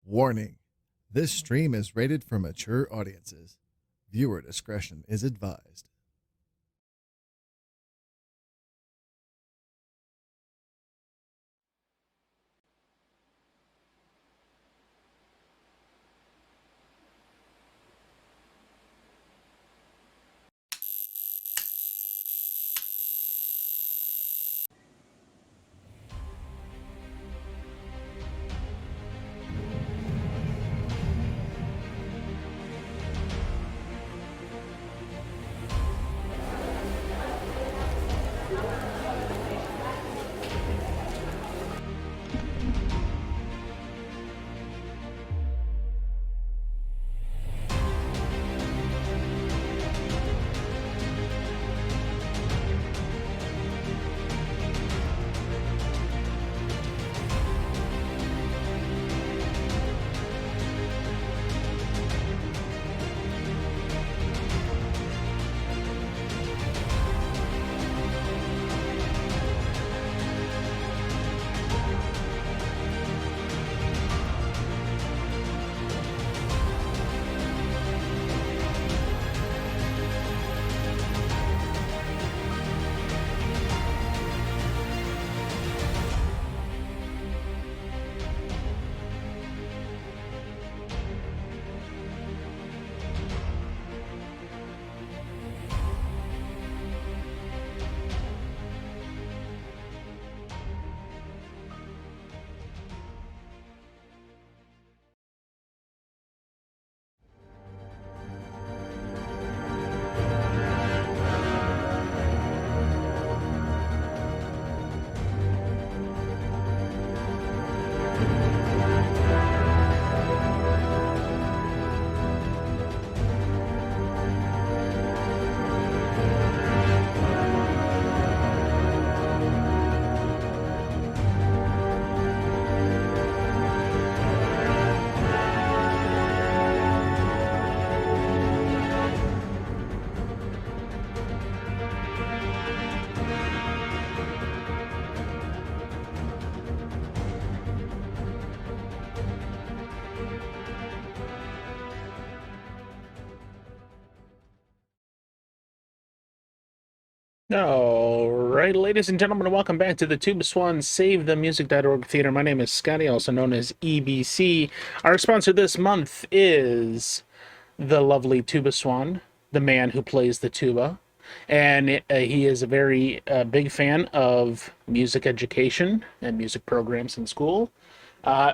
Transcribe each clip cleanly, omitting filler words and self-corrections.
Warning: this stream is rated for mature audiences. Viewer discretion is advised. All right, ladies and gentlemen, welcome back to the Tuba Swan Save the Music.org Theater. My name is Scotty, also known as EBC. Our sponsor this month is the lovely Tuba Swan, the man who plays the tuba. And he is a very big fan of music education and music programs in school.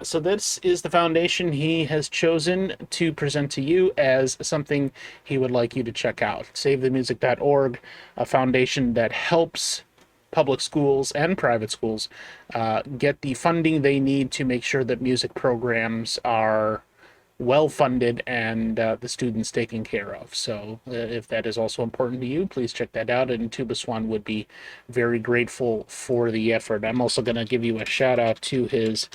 So this is the foundation he has chosen to present to you as something he would like you to check out. SaveTheMusic.org, a foundation that helps public schools and private schools get the funding they need to make sure that music programs are well funded and the students taken care of. So if that is also important to you, please check that out. And Tuba Swan would be very grateful for the effort. I'm also going to give you a shout out to his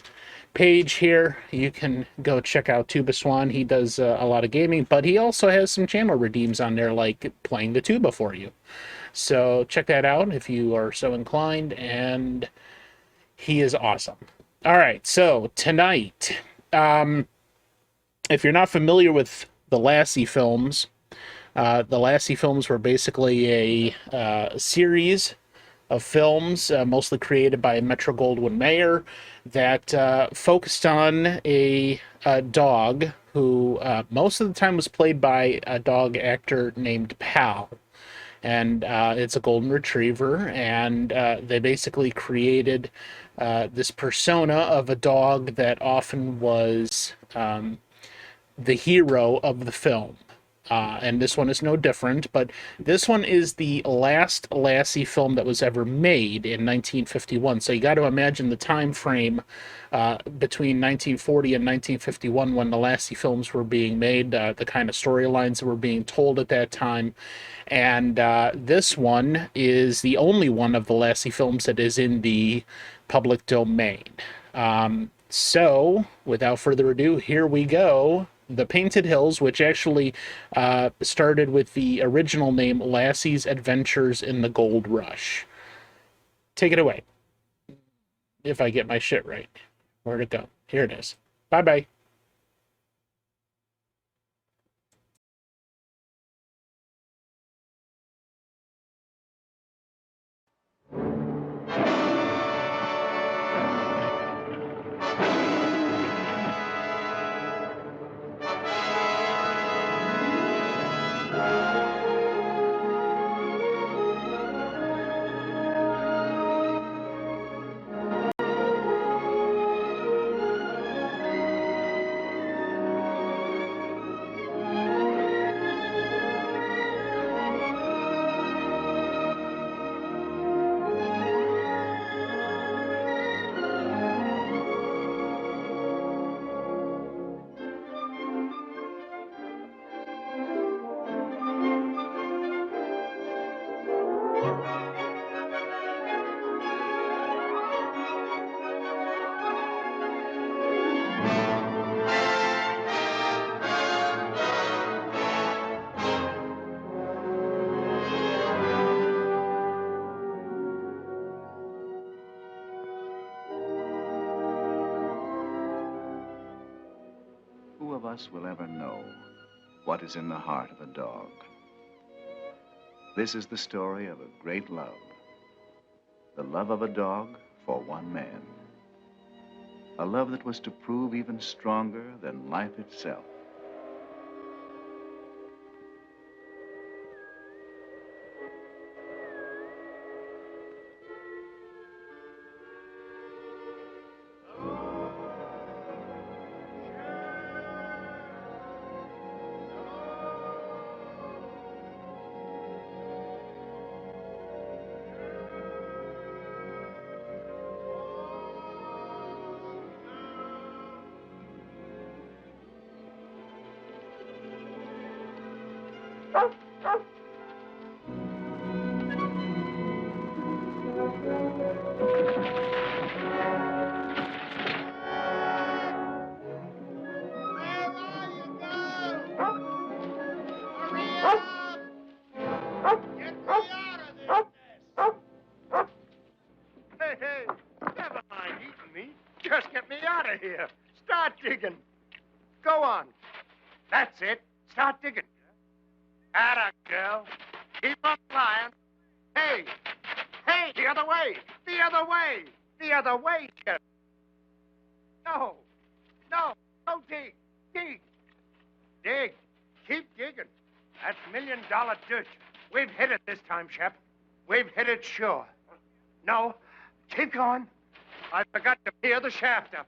page here. You can go check out Tuba Swan. He does a lot of gaming, but he also has some channel redeems on there, like playing the tuba for you. So check that out if you are so inclined, and he is awesome. All right, so tonight, if you're not familiar with the Lassie films, the Lassie films were basically a series of films, mostly created by Metro Goldwyn Mayer, that focused on a dog who most of the time was played by a dog actor named Pal. And it's a golden retriever, and they basically created this persona of a dog that often was the hero of the film. And this one is no different, but this one is the last Lassie film that was ever made in 1951. So you got to imagine the time frame between 1940 and 1951 when the Lassie films were being made, the kind of storylines that were being told at that time. And this one is the only one of the Lassie films that is in the public domain. So, without further ado, here we go. The Painted Hills, which actually started with the original name Lassie's Adventures in the Gold Rush. Take it away. If I get my shit right. Where'd it go? Here it is. Bye bye. us will ever know what is in the heart of a dog. This is the story of a great love. The love of a dog for one man. A love that was to prove even stronger than life itself. Hey, never mind eating me. Just get me out of here. Start digging. Go on. That's it. Start digging. Atta girl. Keep on flying. Hey, the other way. The other way. The other way, Sheriff. No, dig. Dig. Keep digging. That's $1 million dirt. We've hit it this time, Shep. We've hit it sure. No, keep going. I forgot to peer the shaft up.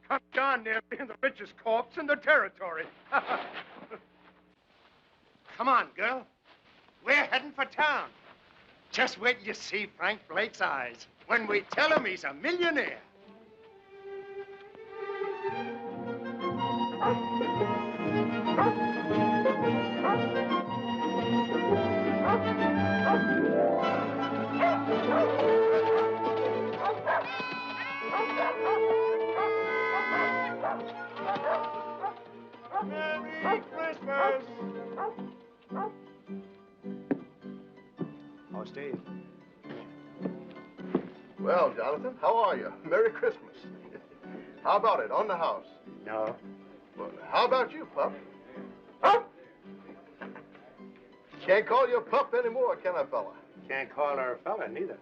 Come down near being the richest corpse in the territory. Come on, girl. We're heading for town. Just wait till you see Frank Blake's eyes when we tell him he's a millionaire. Merry Christmas! Oh, Steve. Well, Jonathan, how are you? Merry Christmas. How about it, on the house? No. Well, how about you, pup? Pup? Can't call you a pup anymore, can I, fella? Can't call her a fella, neither.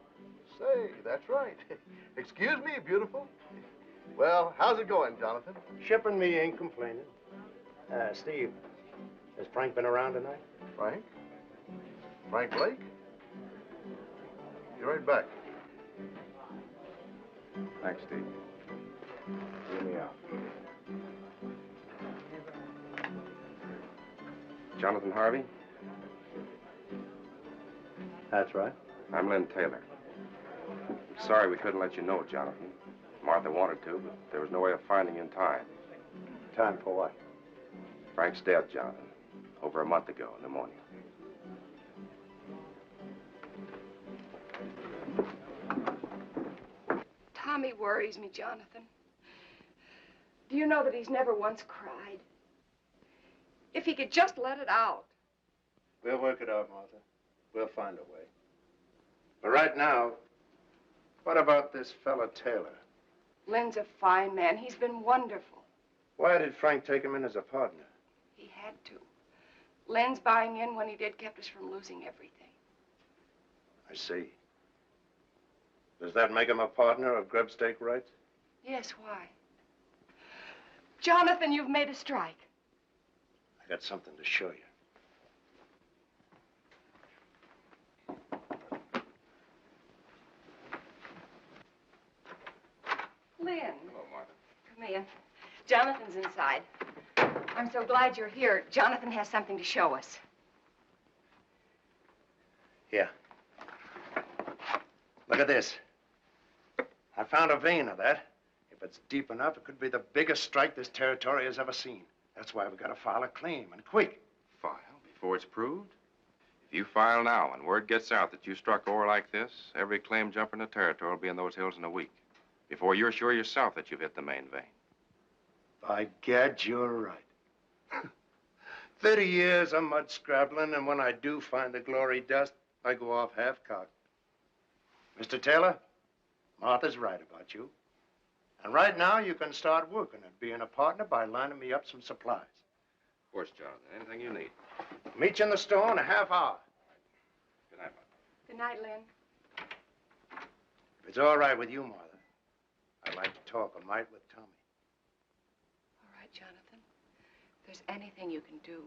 Say, that's right. Excuse me, beautiful. Well, how's it going, Jonathan? Shipping me ain't complaining. Steve, has Frank been around tonight? Frank? Frank Blake? Be right back. Thanks, Steve. Hear me out. Jonathan Harvey? That's right. I'm Lynn Taylor. Sorry we couldn't let you know, Jonathan. Martha wanted to, but there was no way of finding you in time. Time for what? Frank's dead, Jonathan. Over a month ago in pneumonia. Tommy worries me, Jonathan. Do you know that he's never once cried? If he could just let it out. We'll work it out, Martha. We'll find a way. But right now, what about this fella Taylor? Lynn's a fine man. He's been wonderful. Why did Frank take him in as a partner? He had to. Lynn's buying in when he did kept us from losing everything. I see. Does that make him a partner of Grubstake rights? Yes, why? Jonathan, you've made a strike. I got something to show you. Lynn. Hello, Martha. Come in. Jonathan's inside. I'm so glad you're here. Jonathan has something to show us. Here. Look at this. I found a vein of that. If it's deep enough, it could be the biggest strike this territory has ever seen. That's why we gotta file a claim, and quick. File before it's proved? If you file now and word gets out that you struck ore like this, every claim jumper in the territory will be in those hills in a week. Before you're sure yourself that you've hit the main vein. By gad, you're right. 30 years of mud scrabbling, and when I do find the glory dust, I go off half-cocked. Mr. Taylor, Martha's right about you. And right now, you can start working at being a partner by lining me up some supplies. Of course, Jonathan. Anything you need. Meet you in the store in a half hour. Good night, Martha. Good night, Lynn. If it's all right with you, Martha, I'd like to talk a mite with Tommy. All right, Jonathan. If there's anything you can do.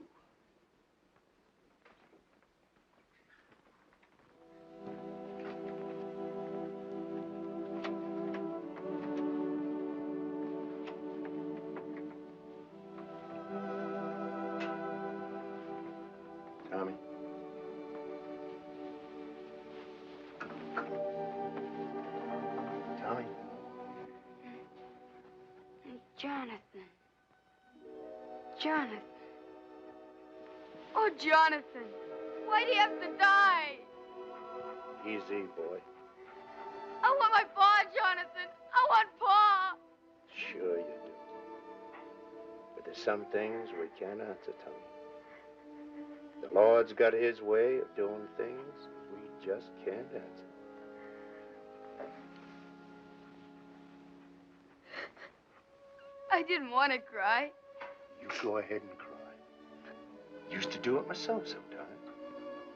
Tommy. Tommy. Jonathan. Jonathan. Oh, Jonathan. Why'd he have to die? Easy, boy. I want my paw, Jonathan. I want paw. Sure you do. But there's some things we can't answer, Tommy. The Lord's got his way of doing things we just can't answer. I didn't want to cry. You go ahead and cry. Used to do it myself sometimes,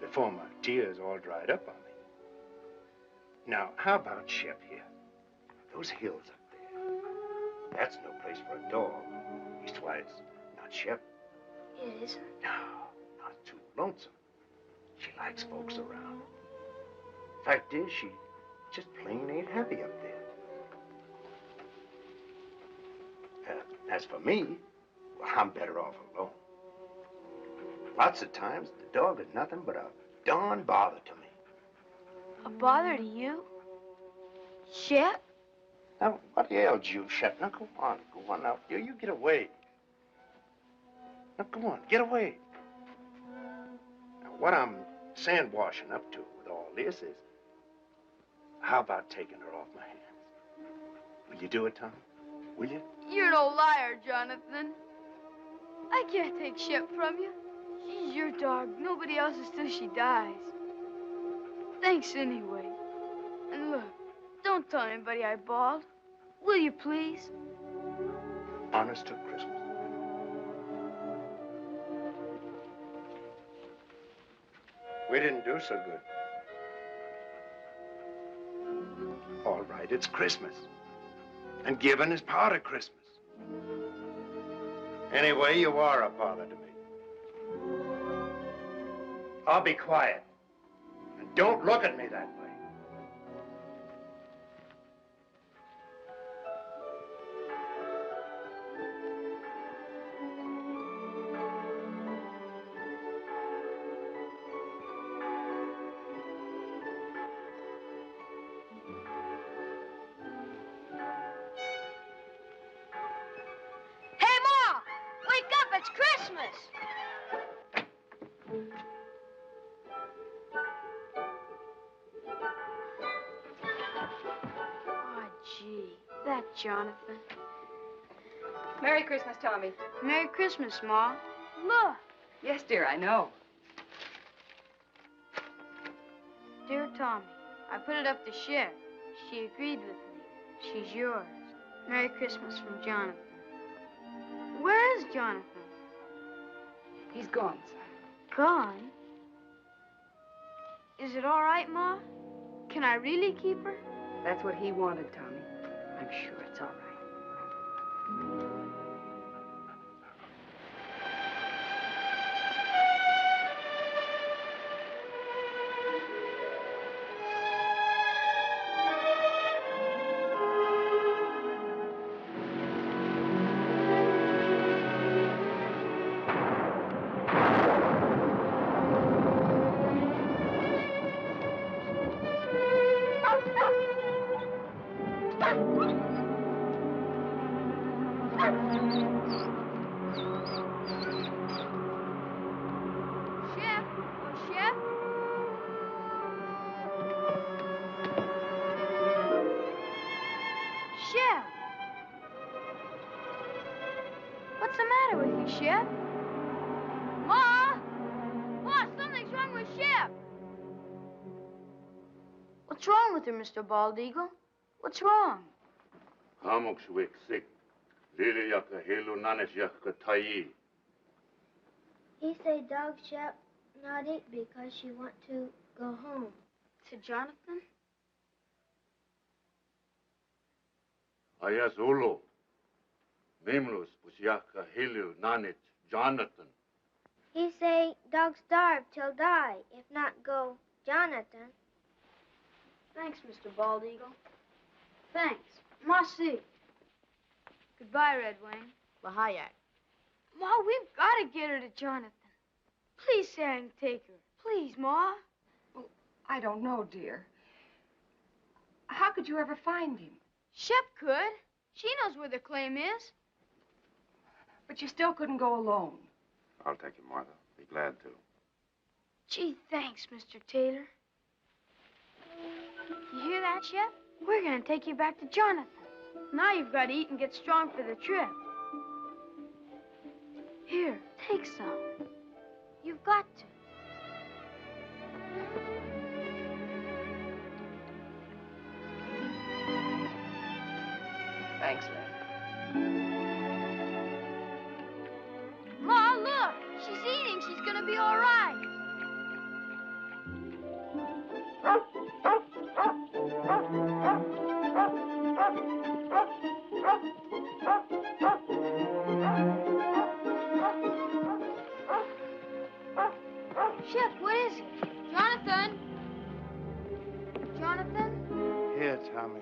before my tears all dried up on me. Now, how about Shep here? Those hills up there. That's no place for a dog. Leastwise, not Shep. It isn't. No, not too lonesome. She likes folks around. Fact is, she just plain ain't happy up there. As for me, well, I'm better off alone. Lots of times, the dog is nothing but a darn bother to me. A bother to you? Shep? Now, what ails you, Shep? Now, go on now. You get away. Now, go on, get away. Now, what I'm sandwashing up to with all this is, how about taking her off my hands? Will you do it, Tom? Will you? You're no liar, Jonathan. I can't take Shep from you. She's your dog. Nobody else's till she dies. Thanks anyway. And look, don't tell anybody I bawled. Will you please? Honest to Christmas. We didn't do so good. All right, it's Christmas. And giving is part of Christmas. Anyway, you are a bother to me. I'll be quiet. And don't look at me that way. Hey, Ma! Wake up, it's Christmas! Oh, gee, that Jonathan. Merry Christmas, Tommy. Merry Christmas, Ma. Look. Yes, dear, I know. Dear Tommy, I put it up to Shep. She agreed with me. She's yours. Merry Christmas from Jonathan. Where is Jonathan? He's gone, son. Gone? Is it all right, Ma? Can I really keep her? That's what he wanted, Tommy. I'm sure it's all right. Shep? Oh, Shep? Shep? What's the matter with you, Shep? Ma! Ma, something's wrong with Shep! What's wrong with her, Mr. Bald Eagle? What's wrong? Hamok shwek sik. Lili yaka helu nanes yaka tayi. He say dog shall not eat because she want to go home. To Jonathan? Ayas Ulu. Mimlus, Pusyaka, Hilu, Nanit, Jonathan. He say dog starve till die, if not go Jonathan. Thanks, Mr. Bald Eagle. Thanks. Merci. Goodbye, Red Wing. Lahayak. Ma, we've got to get her to Jonathan. Please say I can take her. Please, Ma. I don't know, dear. How could you ever find him? Shep could. She knows where the claim is. But you still couldn't go alone. I'll take you, Martha. Be glad to. Gee, thanks, Mr. Taylor. You hear that, Shep? We're going to take you back to Jonathan. Now you've got to eat and get strong for the trip. Here, take some. You've got to. Thanks, Lynn. Ma, look! She's eating. She's going to be all right. Shep, what is it? Jonathan? Jonathan? Here, Tommy.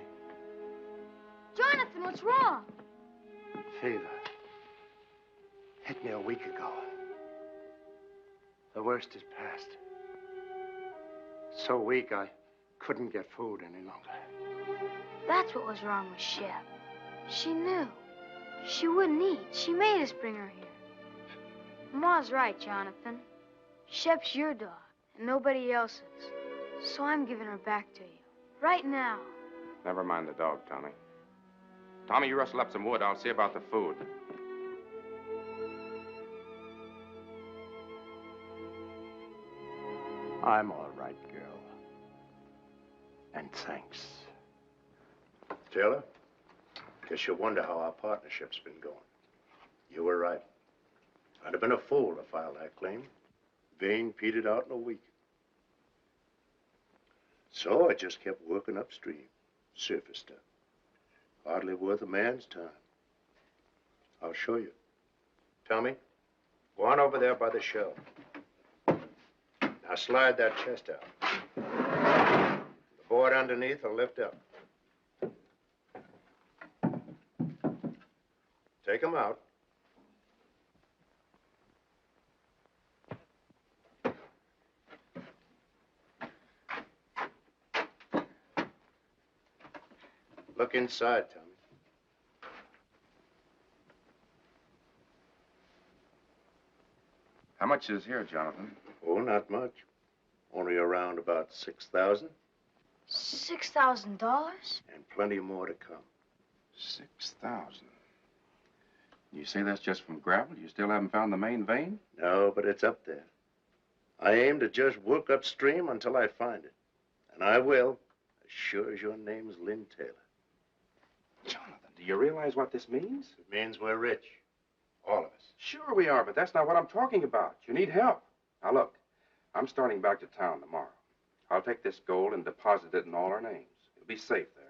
Jonathan, what's wrong? Fever. Hit me a week ago. The worst is past. So weak I couldn't get food any longer. That's what was wrong with Shep. She knew. She wouldn't eat. She made us bring her here. Ma's right, Jonathan. Shep's your dog, and nobody else's. So I'm giving her back to you. Right now. Never mind the dog, Tommy. Tommy, you rustle up some wood. I'll see about the food. I'm all right, girl. And thanks. Taylor, guess you wonder how our partnership's been going. You were right. I'd have been a fool to file that claim. Vein petered out in a week. So I just kept working upstream, surface stuff. Hardly worth a man's time. I'll show you. Tommy, go on over there by the shelf. Now slide that chest out. The board underneath will lift up. Take them out. Look inside, Tommy. How much is here, Jonathan? Oh, not much. Only around about 6,000, $6,000? and plenty more to come. 6,000. You say that's just from gravel? You still haven't found the main vein? No, but it's up there. I aim to just work upstream until I find it. And I will, as sure as your name's Lynn Taylor. Jonathan, do you realize what this means? It means we're rich. All of us. Sure we are, but that's not what I'm talking about. You need help. Now, look, I'm starting back to town tomorrow. I'll take this gold and deposit it in all our names. It'll be safe there.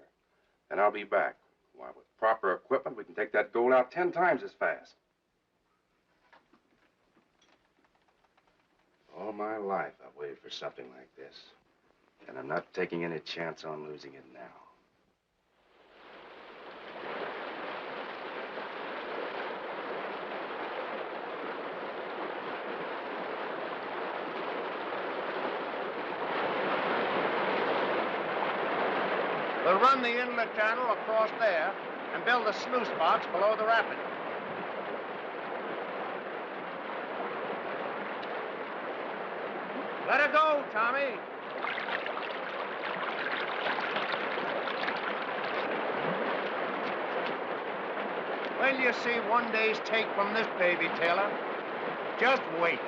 And I'll be back. Why, with proper equipment, we can take that gold out 10 times as fast. All my life, I've waited for something like this. And I'm not taking any chance on losing it now. We'll run the inlet channel across there and build a sluice box below the rapid. Let her go, Tommy. When you see one day's take from this baby, Taylor, just wait.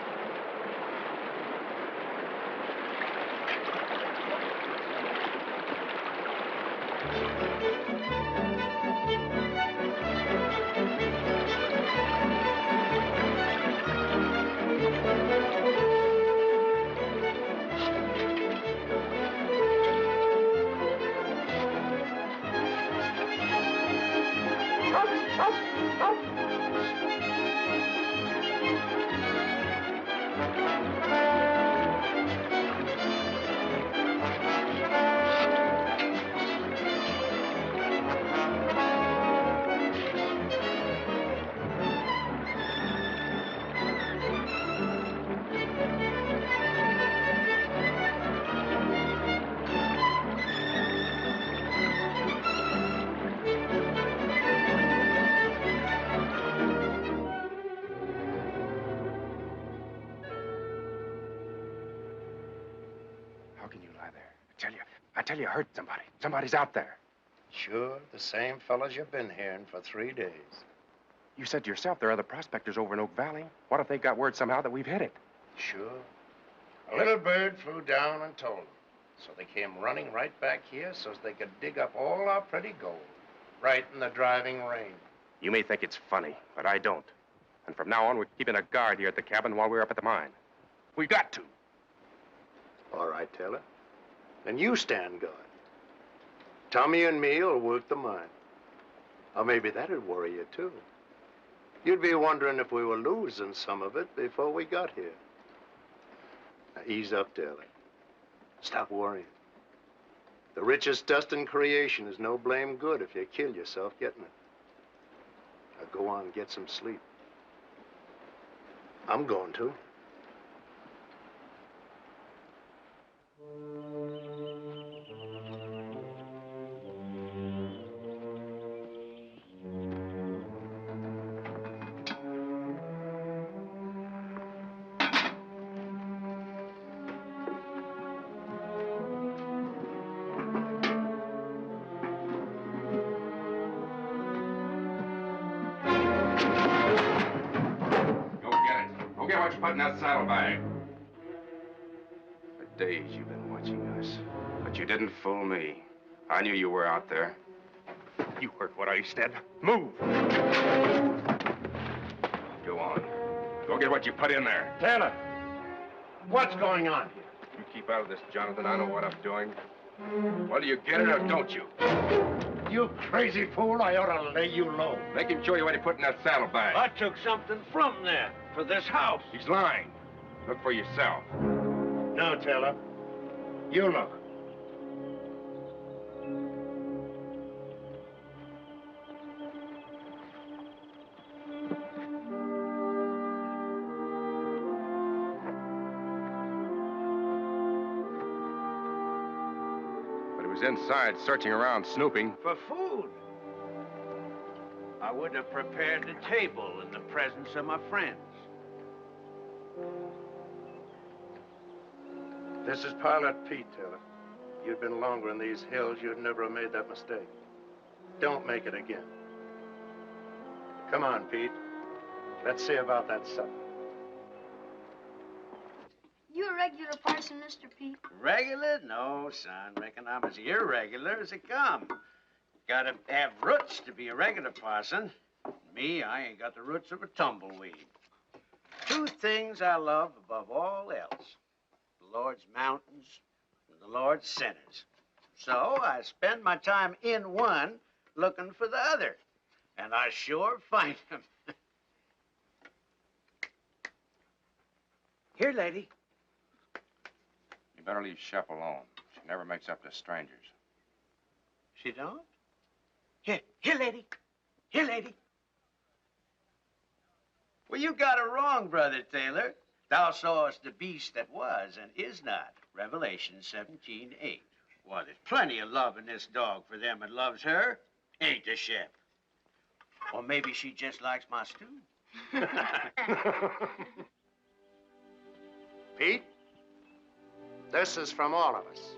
How can you lie there? I tell you, I heard somebody. Somebody's out there. Sure, the same fellas you've been hearing for 3 days. You said to yourself there are other prospectors over in Oak Valley. What if they got word somehow that we've hit it? Sure. A little bird flew down and told them. So they came running right back here so they could dig up all our pretty gold. Right in the driving rain. You may think it's funny, but I don't. And from now on, we're keeping a guard here at the cabin while we're up at the mine. We've got to. All right, Taylor. Then you stand guard. Tommy and me will work the mine. Or maybe that'd worry you, too. You'd be wondering if we were losing some of it before we got here. Now, ease up, Taylor. Stop worrying. The richest dust in creation is no blame good if you kill yourself getting it. Now, go on and get some sleep. I'm going to. Go get what you put in that saddlebag. For days you've been watching us, but you didn't fool me. I knew you were out there. You heard what I said. Move! Go on. Go get what you put in there. Taylor, what's going on here? You keep out of this, Jonathan. I know what I'm doing. Well, do you get it or don't you? You crazy fool, I ought to lay you low. Make him show you what he put in that saddlebag. I took something from there for this house. He's lying. Look for yourself. No, Taylor. You look. But he was inside, searching around, snooping. For food. I would have prepared the table in the presence of my friends. This is Pilot Pete, Taylor. You'd been longer in these hills, you'd never have made that mistake. Don't make it again. Come on, Pete. Let's see about that supper. You a regular parson, Mr. Pete? Regular? No, son. Reckon I'm as irregular as they come. Gotta have roots to be a regular parson. Me, I ain't got the roots of a tumbleweed. 2 things I love above all else. The Lord's mountains and the Lord's sinners. So I spend my time in one looking for the other. And I sure find them. Here, lady. You better leave Shep alone. She never makes up to strangers. She don't? Here, lady. Here, lady. Well, you got it wrong, Brother Taylor. Thou sawest the beast that was and is not. Revelation 17:8. Well, there's plenty of love in this dog for them that loves her. Ain't there, Shep? Or maybe she just likes my stew. Pete, this is from all of us.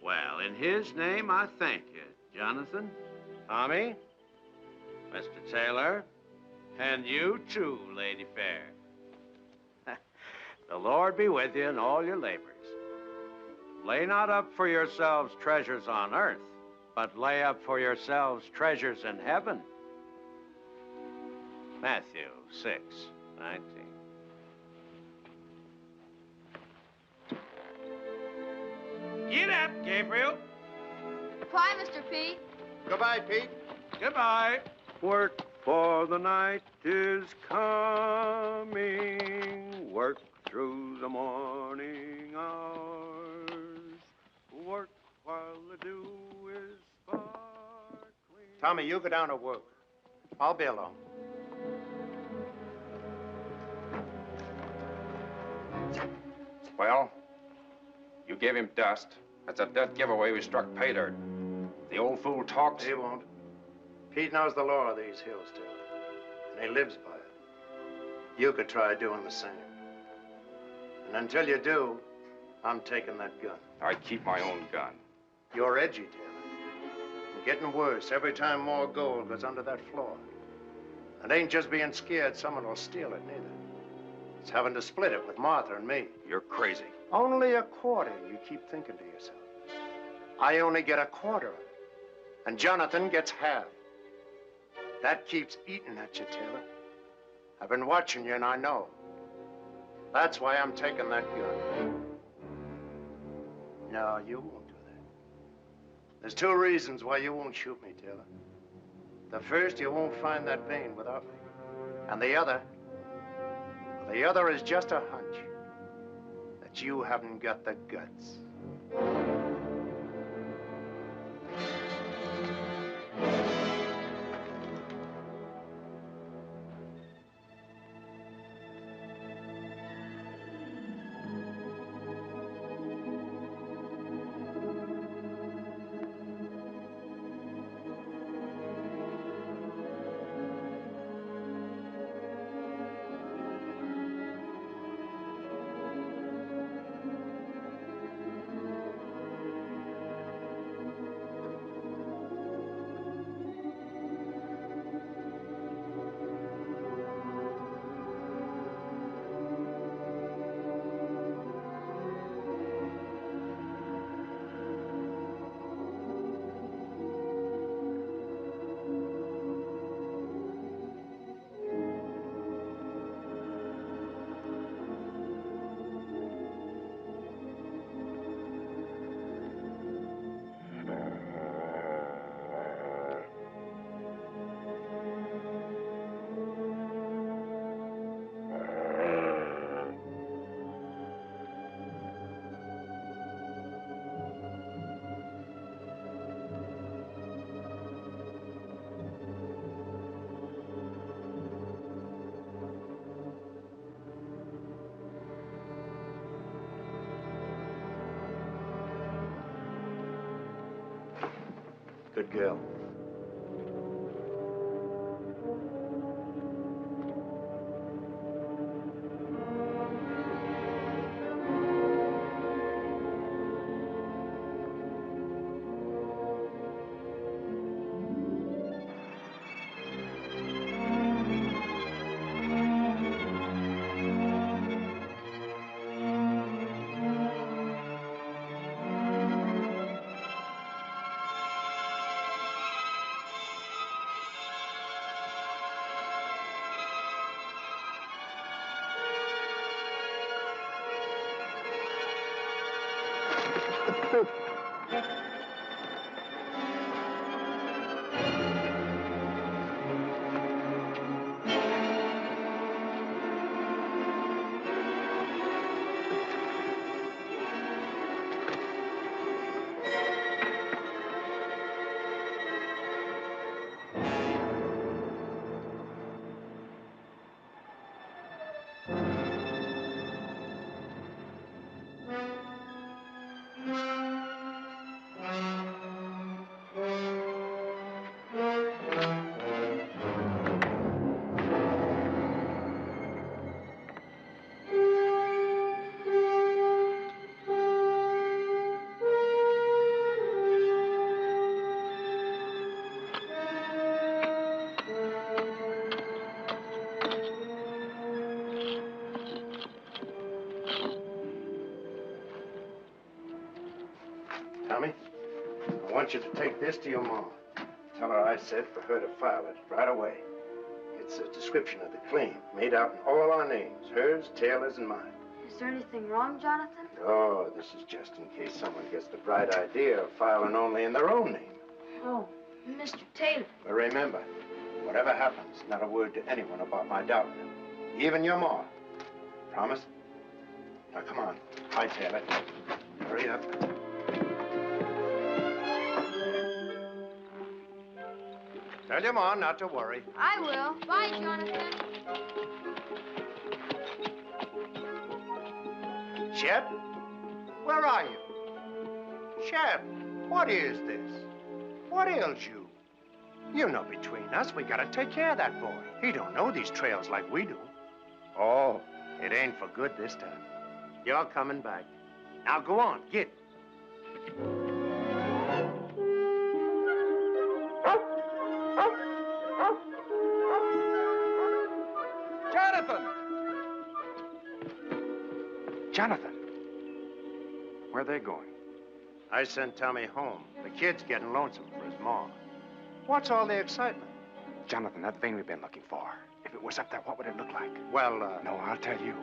Well, in his name, I thank you, Jonathan, Tommy, Mr. Taylor, and you too, Lady Fair. The Lord be with you in all your labors. Lay not up for yourselves treasures on earth, but lay up for yourselves treasures in heaven. Matthew 6:19. Get up, Gabriel. Bye, Mr. Pete. Goodbye, Pete. Goodbye. Work for the night is coming. Work through the morning hours. Work while the dew is sparkling. Tommy, you go down to work. I'll be along. Well, you gave him dust. That's a dead giveaway we struck pay dirt. The old fool talks. He won't. Pete knows the law of these hills, Taylor. And he lives by it. You could try doing the same. And until you do, I'm taking that gun. I keep my own gun. You're edgy, Taylor. And getting worse every time more gold goes under that floor. It ain't just being scared someone will steal it, neither. It's having to split it with Martha and me. You're crazy. Only a quarter, you keep thinking to yourself. I only get a quarter of it. And Jonathan gets half. That keeps eating at you, Taylor. I've been watching you, and I know. That's why I'm taking that gun. No, you won't do that. There's two reasons why you won't shoot me, Taylor. The first, you won't find that vein without me. And the other is just a hunch that you haven't got the guts. Good girl. Tommy, I want you to take this to your mom. Tell her I said for her to file it right away. It's a description of the claim, made out in all our names, hers, Taylor's, and mine. Is there anything wrong, Jonathan? Oh, this is just in case someone gets the bright idea of filing only in their own name. Oh, Mr. Taylor. But remember, whatever happens, not a word to anyone about my daughter. Even your ma. Promise? Now, come on. Hightail it. Hurry up. Tell your ma not to worry. I will. Bye, Jonathan. Shep? Where are you? Shep, what is this? What ails you? You know between us, we gotta take care of that boy. He don't know these trails like we do. Oh, it ain't for good this time. You're coming back. Now go on, get. Jonathan! Jonathan! Where are they going? I sent Tommy home. The kid's getting lonesome for his ma. What's all the excitement? Jonathan, that vein we've been looking for. If it was up there, what would it look like? Well, No, I'll tell you.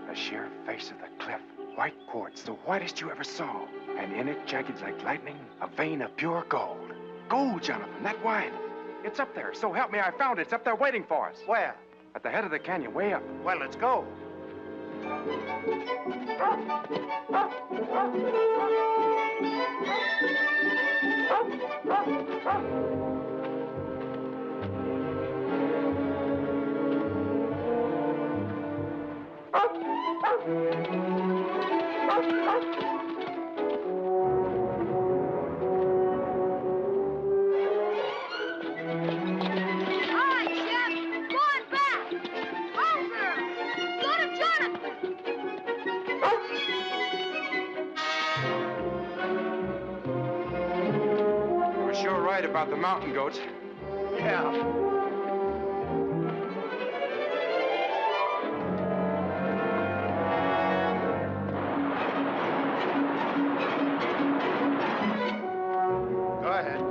The sheer face of the cliff. White quartz, the whitest you ever saw. And in it, jagged like lightning, a vein of pure gold. Gold, Jonathan, that wide. It's up there. So help me, I found it. It's up there waiting for us. Where? At the head of the canyon, way up. Well, let's go. About the mountain goats. Yeah. Go ahead.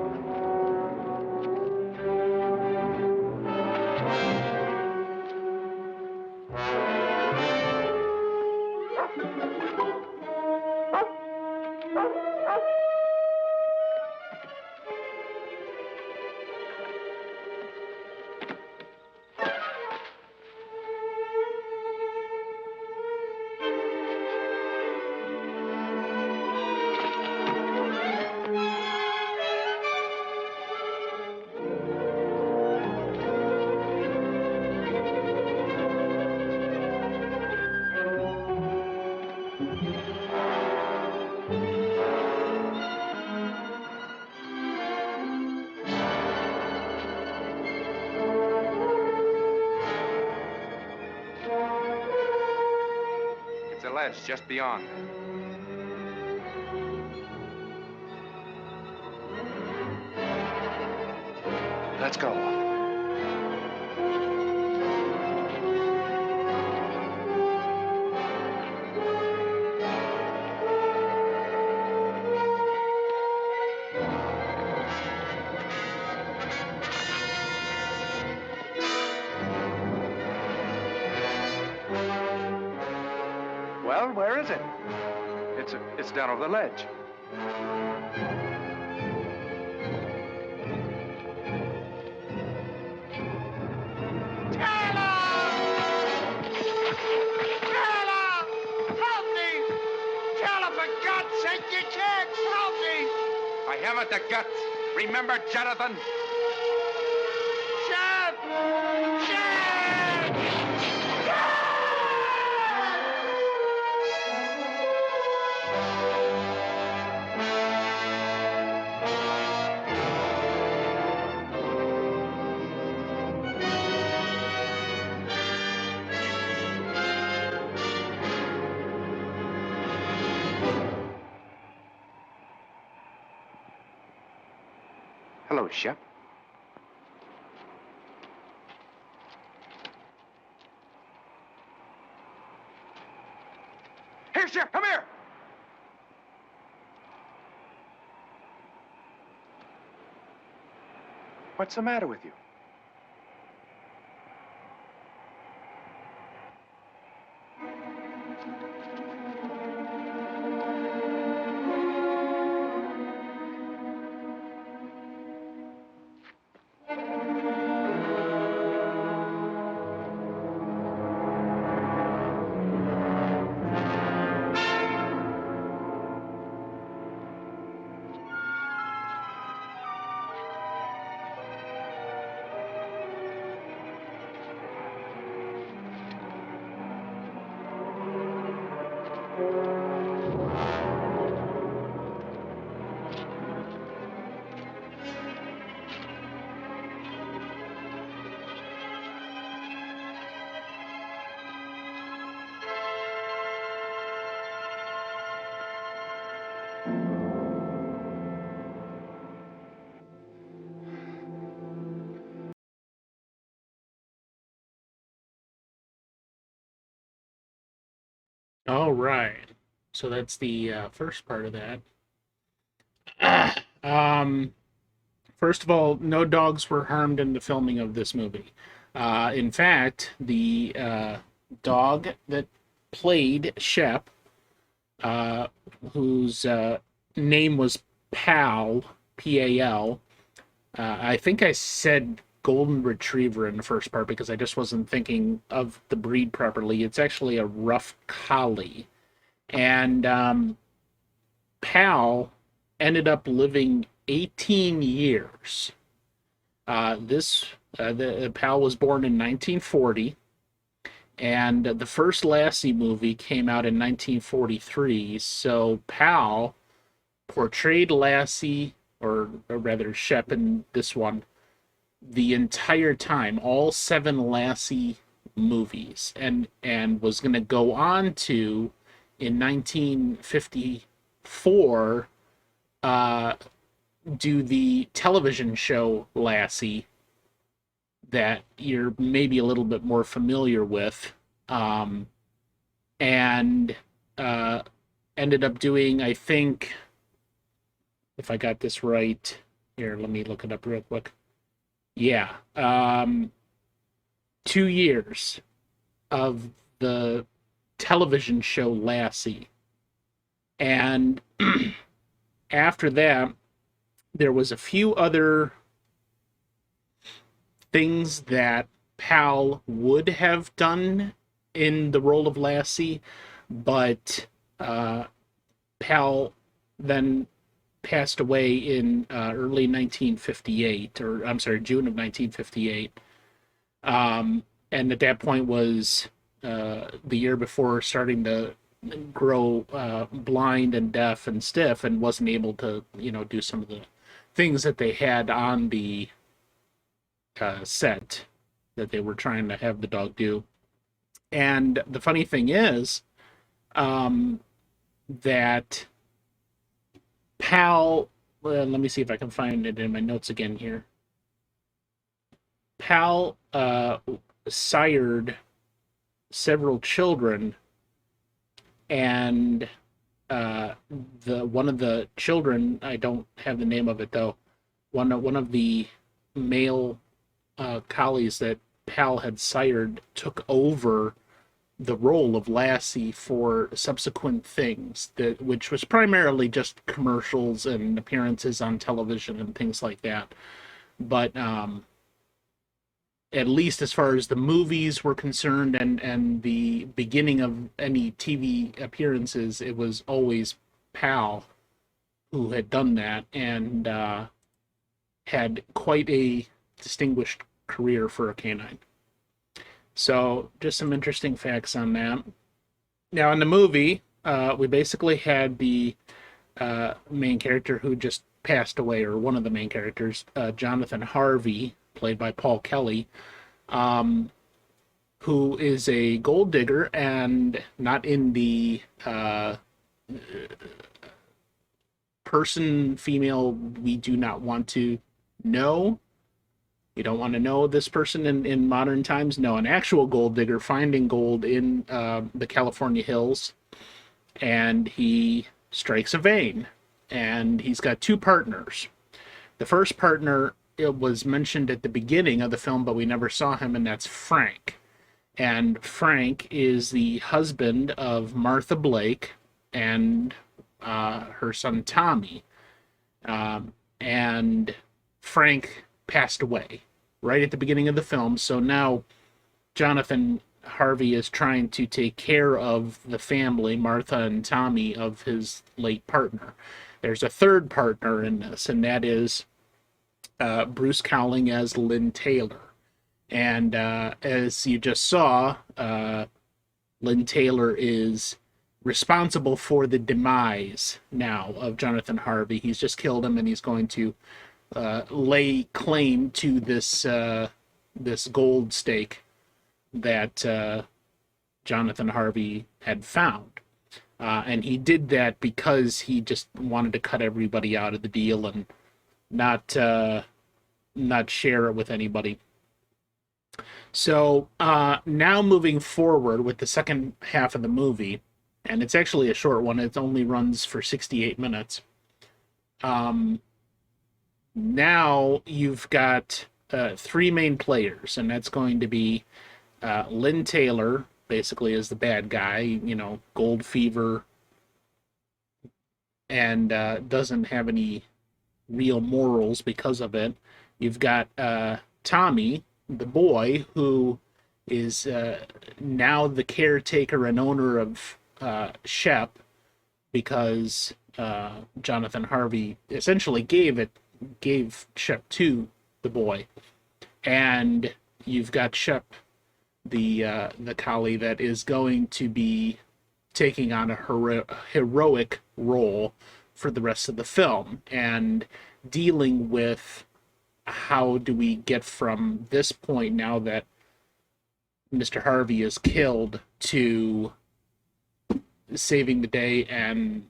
It's a ledge just beyond. Let's go. Well, where is it? It's down over the ledge. I haven't the guts. Remember, Jonathan? Shep! Shep! Hello, Shep. Here, Shep, come here! What's the matter with you? All right. So that's the first part of that. um, First of all, no dogs were harmed in the filming of this movie. In fact, the dog that played Shep, whose name was Pal, Pal. I think I said golden retriever in the first part because I just wasn't thinking of the breed properly. It's actually a rough collie. And Pal ended up living 18 years. The Pal was born in 1940, and the first Lassie movie came out in 1943. So Pal portrayed Lassie, or rather Shep in this one, the entire time, all 7 Lassie movies, and was going to go on to, in 1954, do the television show Lassie that you're maybe a little bit more familiar with, and ended up doing, I think, if I got this right, here, let me look it up real quick. Yeah, 2 years of the television show Lassie. And after that, there was a few other things that Pal would have done in the role of Lassie, but Pal then passed away in early 1958, or I'm sorry, June of 1958. And at that point was the year before starting to grow blind and deaf and stiff, and wasn't able to, do some of the things that they had on the set that they were trying to have the dog do. And the funny thing is that Pal, let me see if I can find it in my notes again here. Pal sired several children, and one of the children, I don't have the name of it though, one of the male collies that Pal had sired took over the role of Lassie for subsequent things, which was primarily just commercials and appearances on television and things like that. But at least as far as the movies were concerned, and the beginning of any TV appearances, it was always Pal who had done that, and had quite a distinguished career for a canine. So just some interesting facts on that. Now in the movie, we basically had the main character who just passed away, or one of the main characters, Jonathan Harvey, played by Paul Kelly, who is a gold digger, and not in the person, female, we do not want to know. You don't want to know this person in modern times. No, an actual gold digger finding gold in the California hills, and he strikes a vein, and he's got 2 partners. The first partner, it was mentioned at the beginning of the film, but we never saw him, and that's Frank. And Frank is the husband of Martha Blake and her son Tommy. And Frank passed away right at the beginning of the film, so now Jonathan Harvey is trying to take care of the family, Martha and Tommy, of his late partner. There's a third partner in this, and that is Bruce Cowling as Lynn Taylor. And as you just saw, Lynn Taylor is responsible for the demise now of Jonathan Harvey. He's just killed him, and he's going to lay claim to this gold stake that Jonathan Harvey had found. And he did that because he just wanted to cut everybody out of the deal and not share it with anybody. So now moving forward with the second half of the movie, and it's actually a short one. It only runs for 68 minutes. Now you've got three main players, and that's going to be Lynn Taylor, basically as the bad guy, you know, gold fever, and doesn't have any real morals because of it. You've got Tommy, the boy, who is now the caretaker and owner of Shep, because Jonathan Harvey essentially gave Shep to the boy. And you've got Shep, the collie that is going to be taking on a heroic role for the rest of the film and dealing with how do we get from this point, now that Mr. Harvey is killed, to saving the day and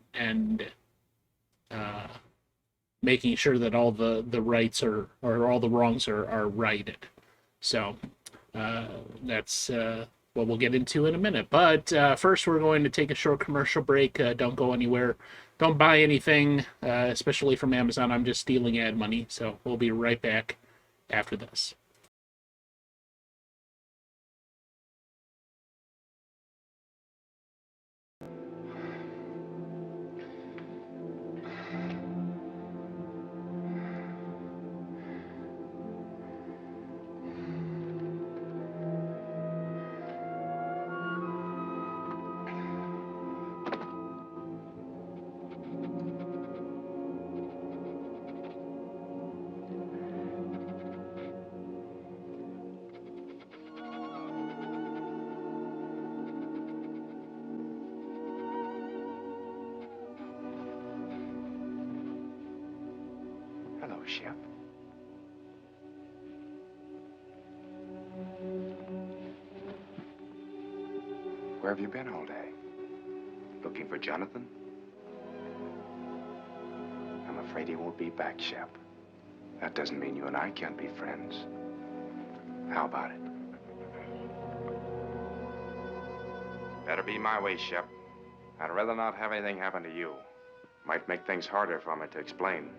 making sure that all the rights or all the wrongs are righted. So that's what we'll get into in a minute. But first, we're going to take a short commercial break. Don't go anywhere. Don't buy anything, especially from Amazon. I'm just stealing ad money. So we'll be right back after this. Hello, Shep. Where have you been all day? Looking for Jonathan? I'm afraid he won't be back, Shep. That doesn't mean you and I can't be friends. How about it? Better be my way, Shep. I'd rather not have anything happen to you. Might make things harder for me to explain.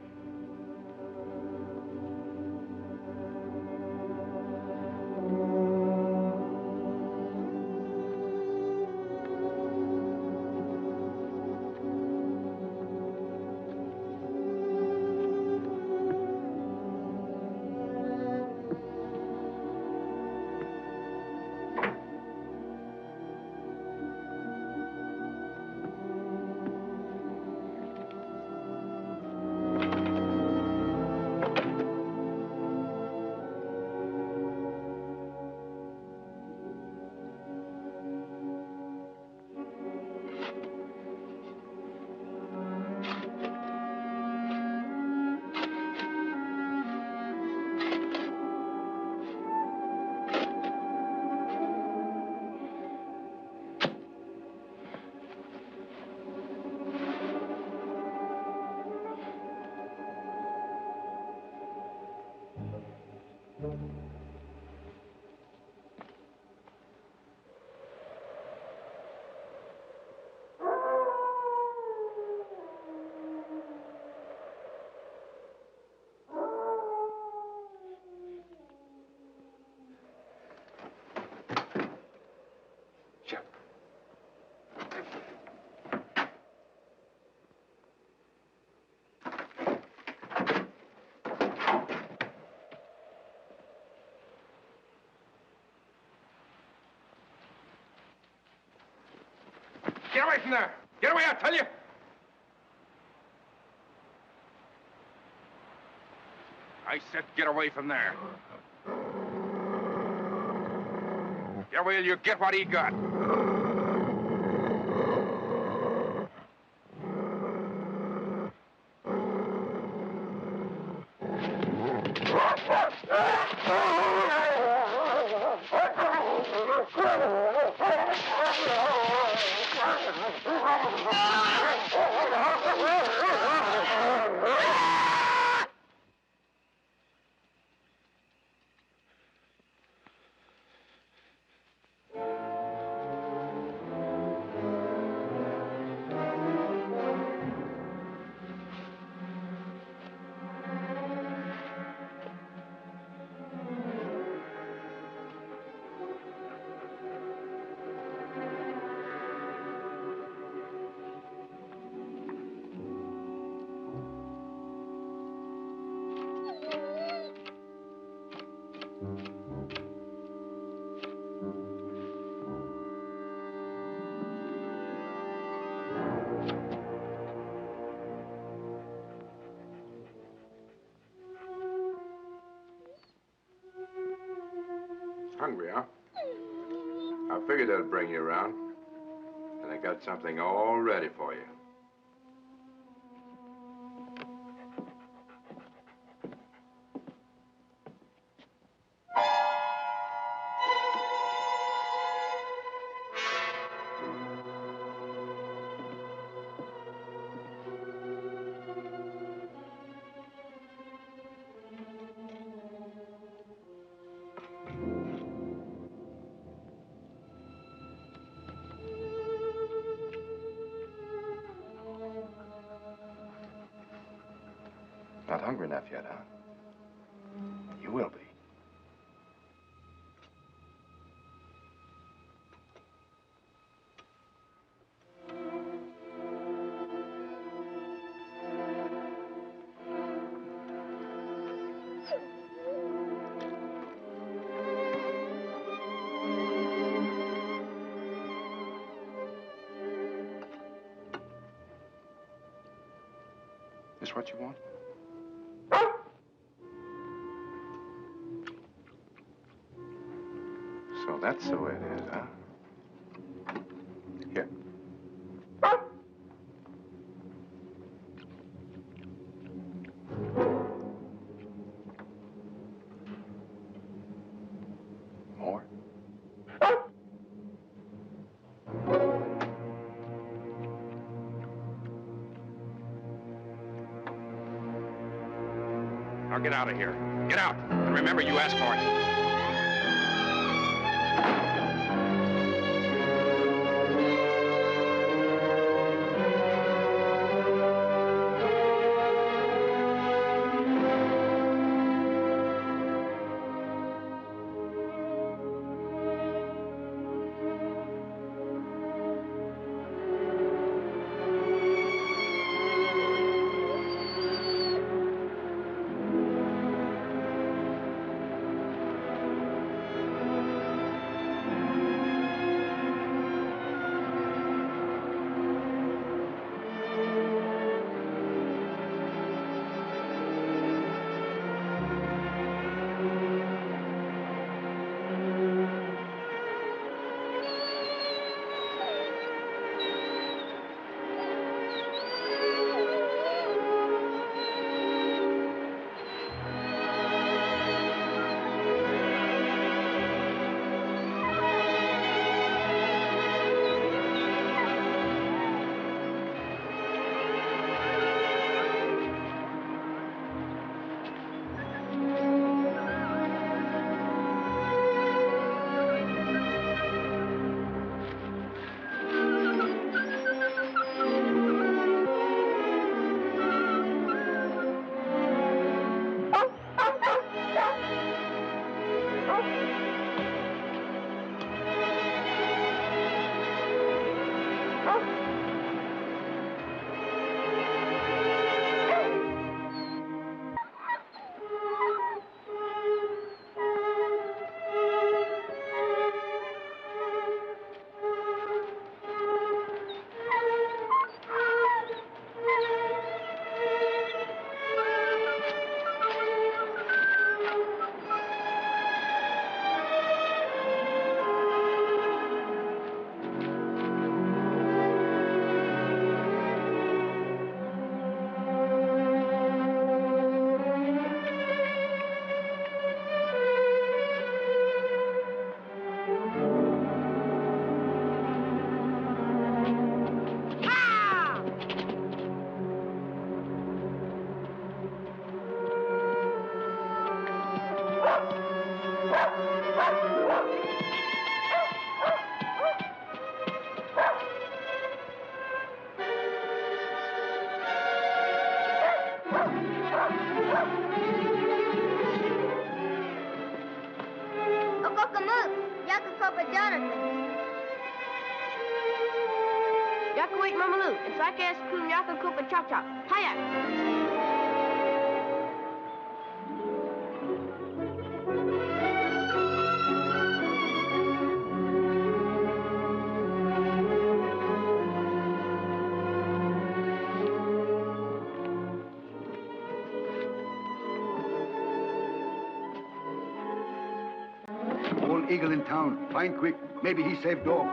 Get away from there! Get away, I tell you! I said get away from there. Get away or you get what he got. Hungry, huh? I figured that'd bring you around. And I got something all ready for you. Not hungry enough yet, huh? You will be. This what you want? So that's the way it is, huh? Here. More? Now get out of here. Get out. And remember, you asked for it. Okokamut, Yakakopa Jonathan. Yakawik Mamalu, and Sakas Kum Yakakupa Chop Chop. Hiya! Old eagle in town. Find quick. Maybe he saved dog.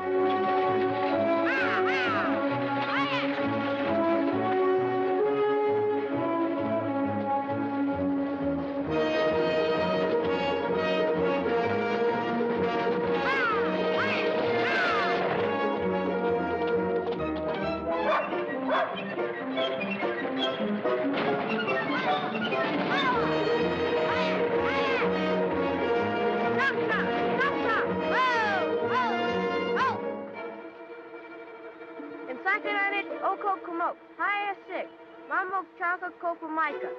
And Sakananit Oko Kumok. Hiya Six. Mamok Chaka Kopa Micah.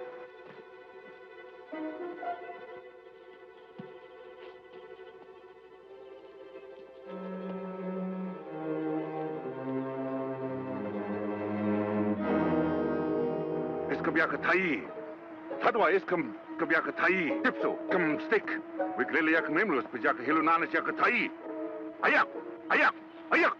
Iskabiakatai. Tadwa iskam kabiakatai. Tipso. Kam stick. Wiklele yak memlus pajaka hilunanas yakatai. Ayak! Ayak! Ayak!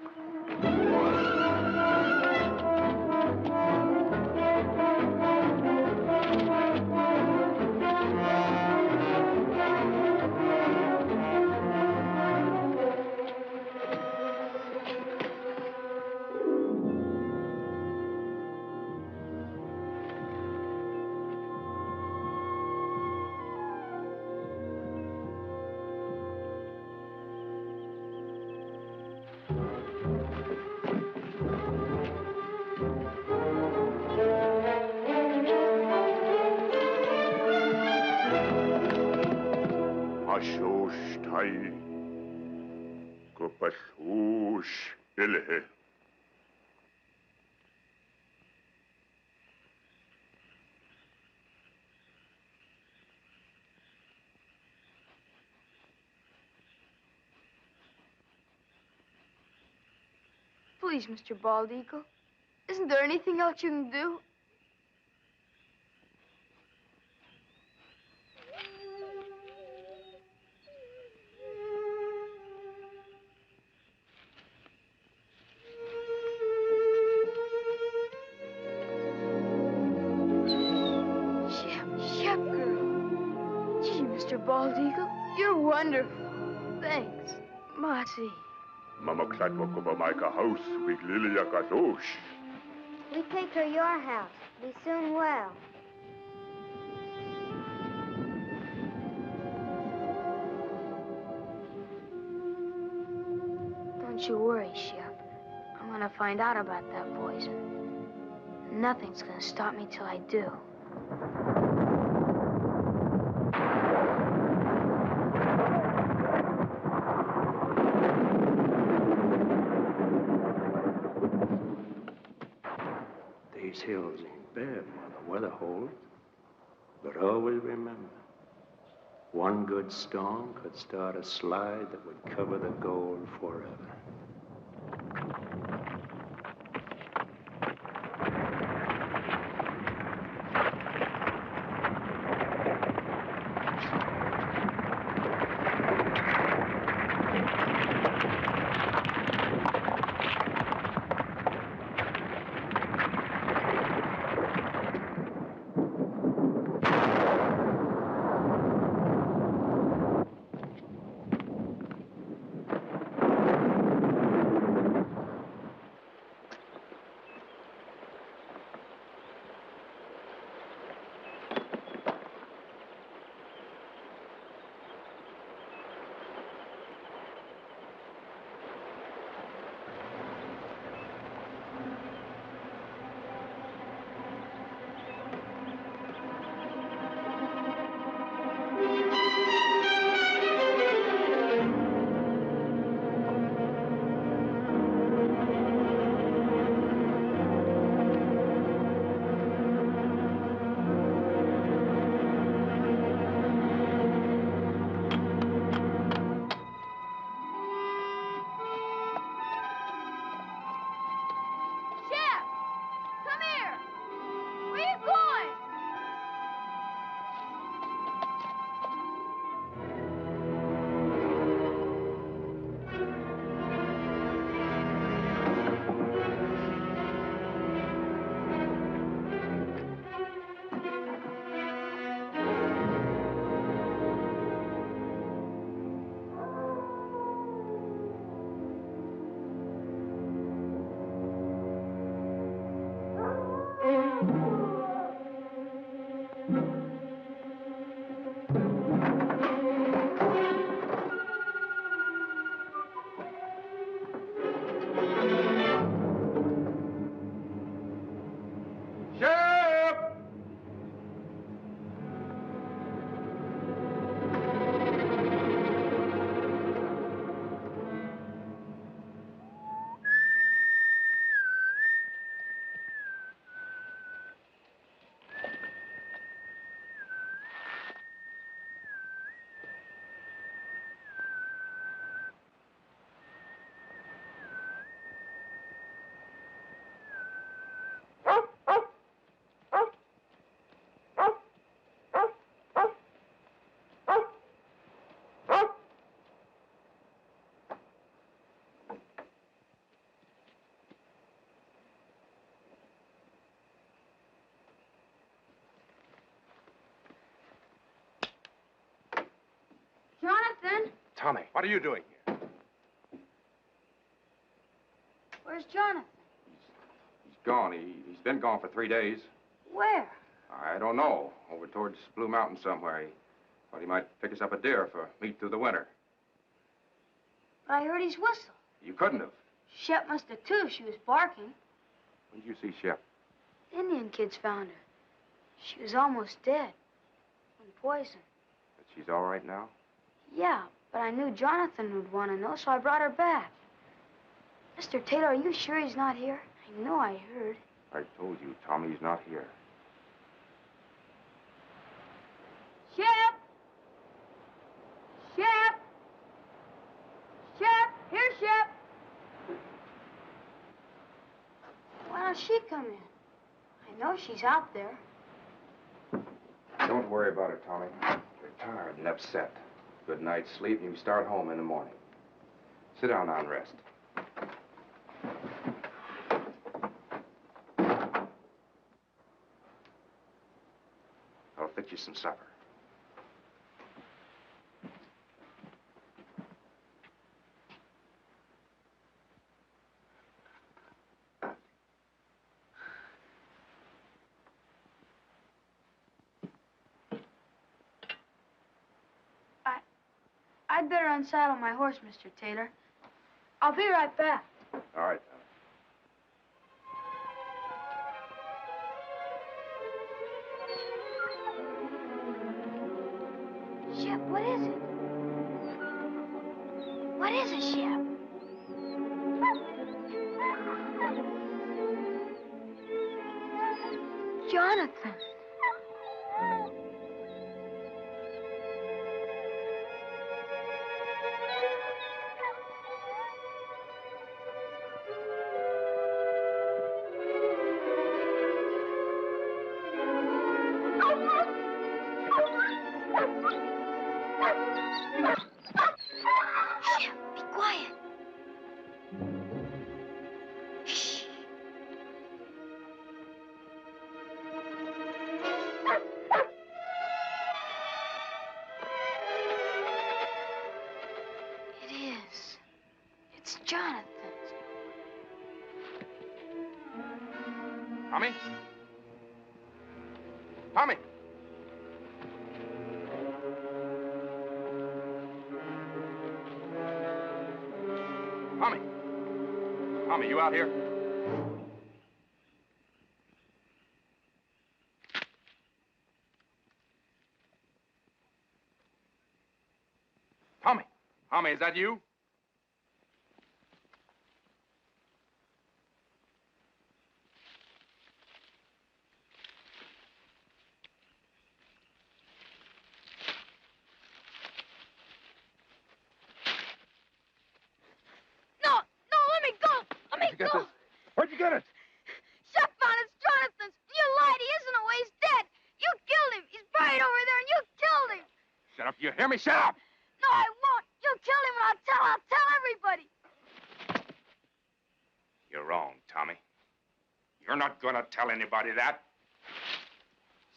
Ashosh tai. Kopashush ilhe. Please, Mr. Bald Eagle. Isn't there anything else you can do? Shep girl. Gee, Mr. Bald Eagle, you're wonderful. Thanks, Marty. Mama klatwa ko ba maika house. Wiklele yakasosh. We take her your house. Be soon well. Don't you worry, Shep. I'm gonna find out about that poison. Nothing's gonna stop me till I do. These hills ain't bad while the weather holds. But always remember, one good storm could start a slide that would cover the gold forever. Tommy, what are you doing here? Where's Jonathan? He's gone. He's been gone for 3 days. Where? I don't know. Over towards Blue Mountain somewhere. He thought he might pick us up a deer for meat through the winter. But I heard his whistle. You couldn't have. Shep must have too if she was barking. When did you see Shep? The Indian kids found her. She was almost dead. From poison. But she's all right now? Yeah, but I knew Jonathan would want to know, so I brought her back. Mr. Taylor, are you sure he's not here? I know I heard. I told you, Tommy's not here. Shep! Shep! Shep! Here, Shep! Why don't she come in? I know she's out there. Don't worry about it, Tommy. You're tired and upset. Good night's sleep, and you start home in the morning. Sit down now and rest. I'll fix you some supper. I'd better unsaddle my horse, Mr. Taylor. I'll be right back. All right, Tommy. Shep, what is it? What is it, Shep? Jonathan. Jonathan. Tommy? Tommy! Tommy! Tommy, you out here? Tommy! Tommy, is that you? Get this. Where'd you get it? Shep found it. It's Jonathan's. You lied. He isn't away. He's dead. You killed him. He's buried over there, and you killed him. Shut up. You hear me? Shut up! No, I won't. You killed him, and I'll tell everybody. You're wrong, Tommy. You're not gonna tell anybody that.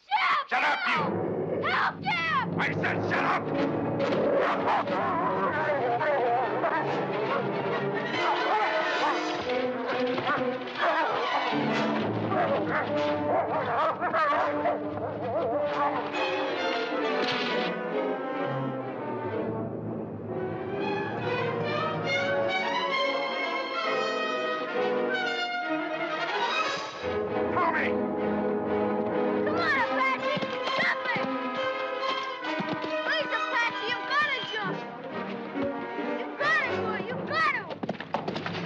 Shep! Shut up, you! Help, Shep! I said shut up! Tommy! Come on, Apache! Jump it! Please, Apache, you've got to jump! You've got it, boy! You've got to!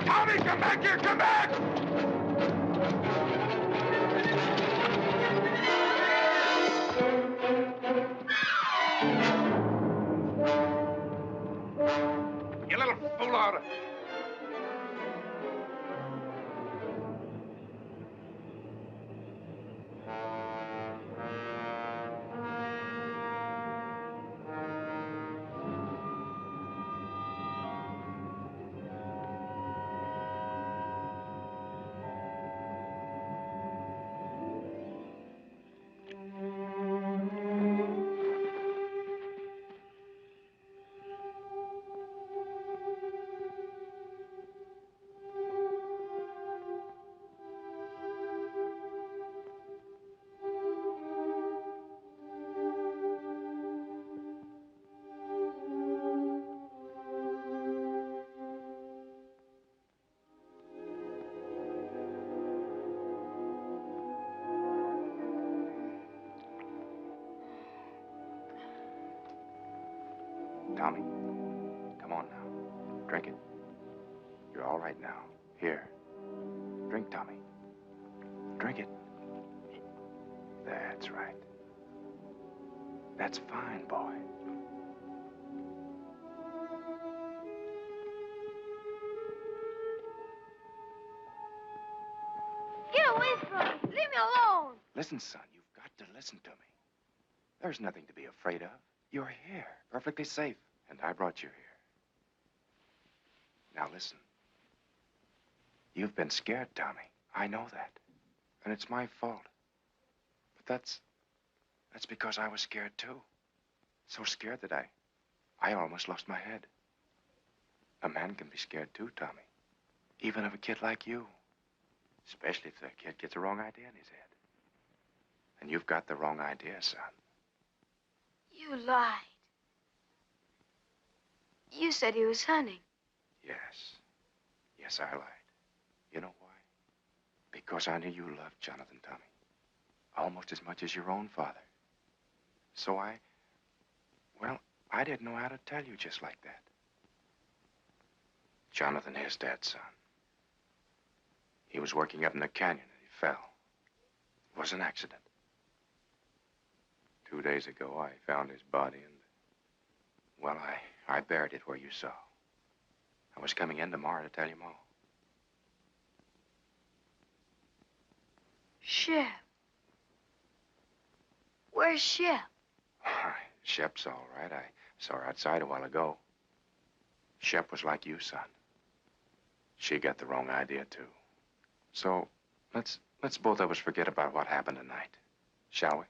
Tommy, come back here! Come back! You little fool out of... Tommy, come on now. Drink it. You're all right now. Here. Drink, Tommy. Drink it. That's right. That's fine, boy. Get away from me. Leave me alone. Listen, son, you've got to listen to me. There's nothing to be afraid of. You're here, perfectly safe, and I brought you here. Now listen. You've been scared, Tommy. I know that. And it's my fault. But that's because I was scared, too. So scared that I almost lost my head. A man can be scared, too, Tommy. Even of a kid like you. Especially if the kid gets the wrong idea in his head. And you've got the wrong idea, son. You lied. You said he was hunting. Yes. Yes, I lied. You know why? Because I knew you loved Jonathan, Tommy. Almost as much as your own father. So I didn't know how to tell you just like that. Jonathan is dead, son. He was working up in the canyon and he fell. It was an accident. 2 days ago, I found his body and, well, I buried it where you saw. I was coming in tomorrow to tell you more. Shep. Where's Shep? Shep's all right. I saw her outside a while ago. Shep was like you, son. She got the wrong idea, too. So, let's both of us forget about what happened tonight. Shall we?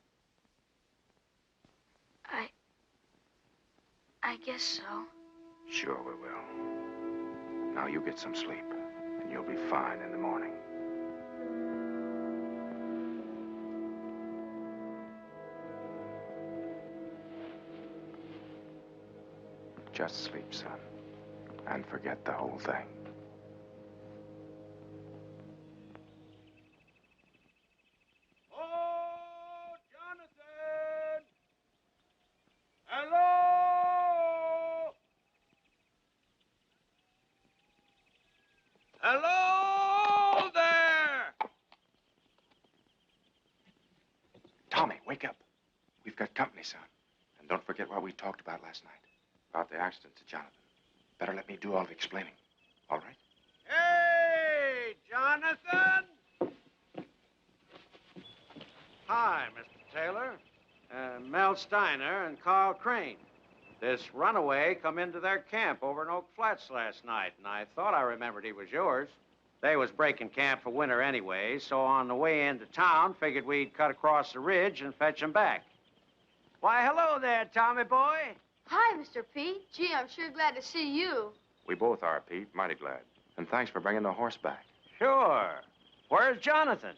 I guess so. Sure we will. Now you get some sleep, and you'll be fine in the morning. Just sleep, son, and forget the whole thing. Oh, Jonathan! Hello? Hello there! Tommy, wake up. We've got company, son. And don't forget what we talked about last night. About the accident to Jonathan. Better let me do all the explaining. All right? Hey, Jonathan! Hi, Mr. Taylor. Mel Steiner and Carl Crane. This runaway come into their camp over in Oak Flats last night, and I thought I remembered he was yours. They was breaking camp for winter anyway, so on the way into town, figured we'd cut across the ridge and fetch him back. Why, hello there, Tommy boy. Hi, Mr. Pete. Gee, I'm sure glad to see you. We both are, Pete. Mighty glad. And thanks for bringing the horse back. Sure. Where's Jonathan?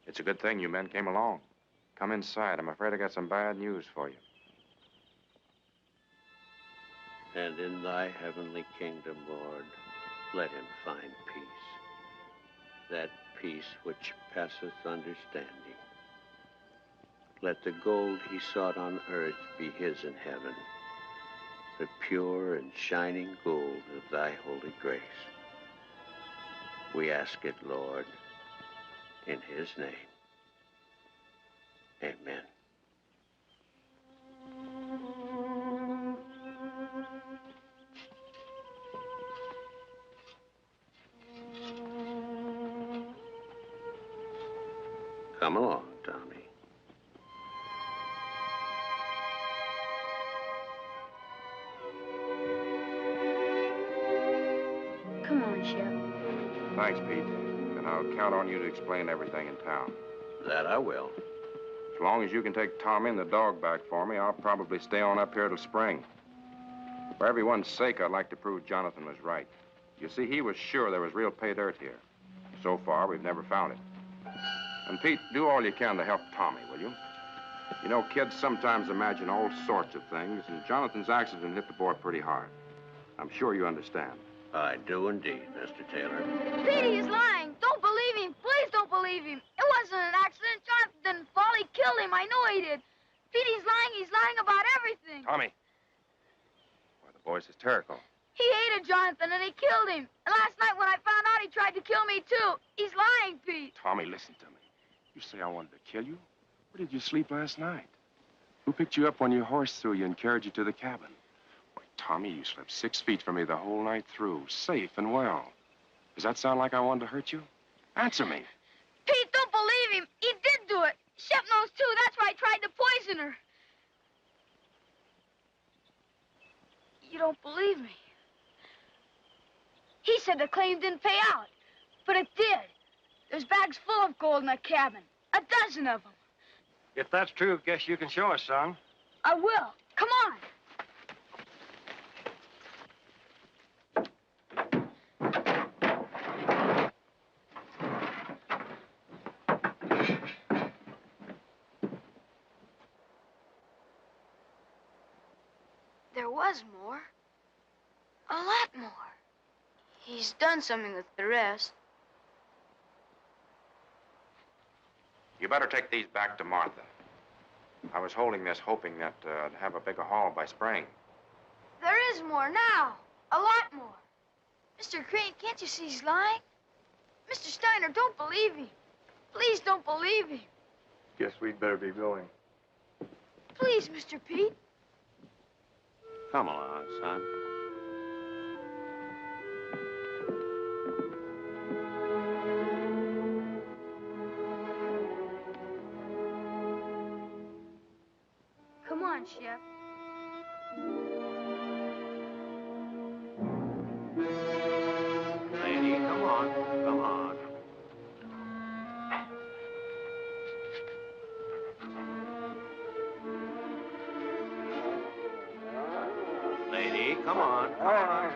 It's a good thing you men came along. Come inside. I'm afraid I got some bad news for you. And in thy heavenly kingdom, Lord, let him find peace. That peace which passeth understanding. Let the gold he sought on earth be his in heaven, the pure and shining gold of thy holy grace. We ask it, Lord, in his name. Amen. Come along, Tommy. Come on, Shep. Thanks, Pete. And I'll count on you to explain everything in town. That I will. As long as you can take Tommy and the dog back for me, I'll probably stay on up here till spring. For everyone's sake, I'd like to prove Jonathan was right. You see, he was sure there was real pay dirt here. So far, we've never found it. And Pete, do all you can to help Tommy, will you? You know, kids sometimes imagine all sorts of things, and Jonathan's accident hit the boy pretty hard. I'm sure you understand. I do indeed, Mr. Taylor. Petey is lying. Don't believe him. Please don't believe him. It wasn't an accident. Jonathan didn't fall. He killed him. I know he did. Petey's lying. He's lying about everything. Tommy. boy's hysterical. He hated Jonathan and he killed him. And last night when I found out, he tried to kill me too. He's lying, Pete. Tommy, listen to me. You say I wanted to kill you? Where did you sleep last night? Who picked you up when your horse threw you and carried you to the cabin? Why, Tommy, you slept 6 feet from me the whole night through, safe and well. Does that sound like I wanted to hurt you? Answer me. Pete, don't believe him. He did do it. Shep knows too. That's why I tried to poison her. You don't believe me. He said the claim didn't pay out, but it did. There's bags full of gold in that cabin. 12 of them. If that's true, guess you can show us, son. I will. Come on. There was more. A lot more. He's done something with the rest. You better take these back to Martha. I was holding this hoping that I'd have a bigger haul by spring. There is more now. A lot more. Mr. Crane, can't you see he's lying? Mr. Steiner, don't believe him. Please don't believe him. Guess we'd better be going. Please, Mr. Pete. Come along, son. Come on, Shep. Lady, come on. Come on. Lady, come on. Come on.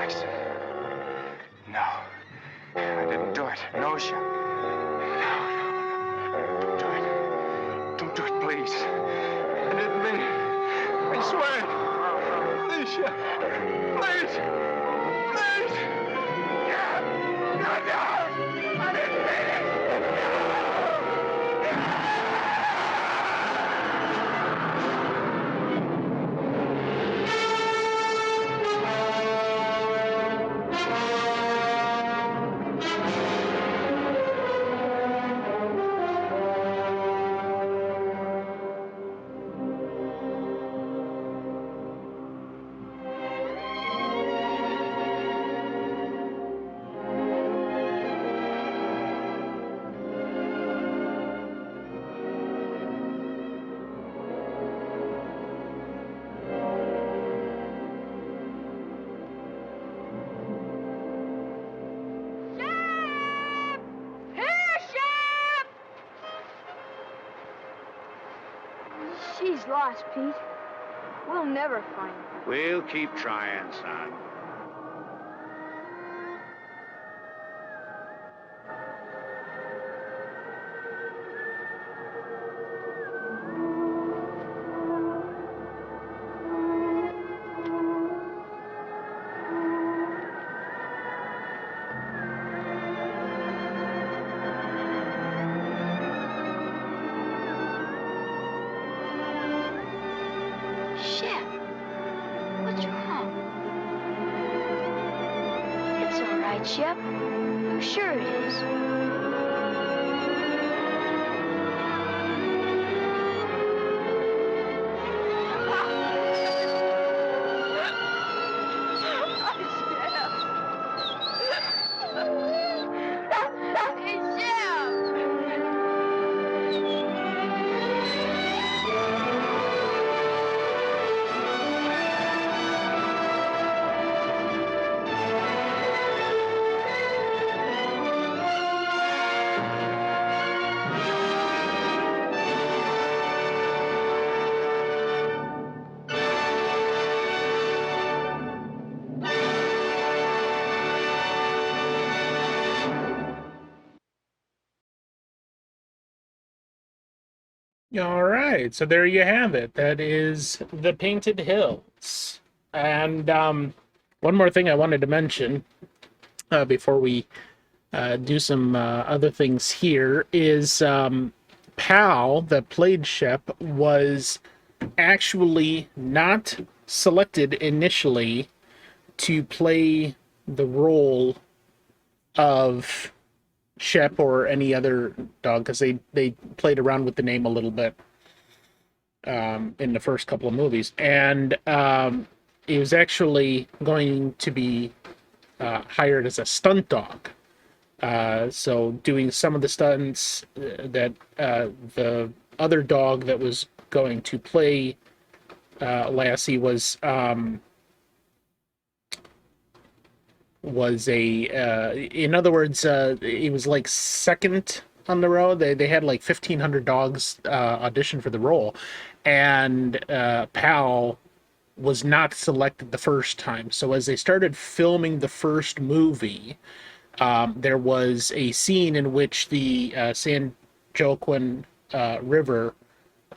Max. No. I didn't do it. No, Shep. No. Don't do it. Don't do it, please. I didn't mean it. I swear. Please, Shep. Please. Please. No. I didn't mean it. She's lost, Pete. We'll never find her. We'll keep trying, son. Shep, what's wrong? It's all right, Shep. I'm sure it is. All right, so there you have it. That is The Painted Hills. And one more thing I wanted to mention before we do some other things here is Pal, that played Shep, was actually not selected initially to play the role of Shep or any other dog, because they played around with the name a little bit in the first couple of movies, and he was actually going to be hired as a stunt dog, so doing some of the stunts that the other dog that was going to play Lassie was in other words, it was like second on the row. They had like 1,500 dogs audition for the role, and Pal was not selected the first time. So as they started filming the first movie, there was a scene in which the San Joaquin River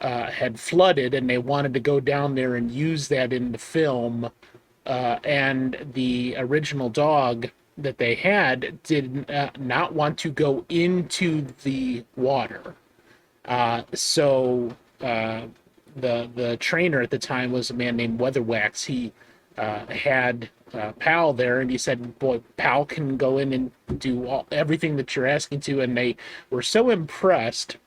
had flooded, and they wanted to go down there and use that in the film. And the original dog that they had did not want to go into the water. So the trainer at the time was a man named Weatherwax. He had Pal there, and he said, boy, Pal can go in and do everything that you're asking to. And they were so impressed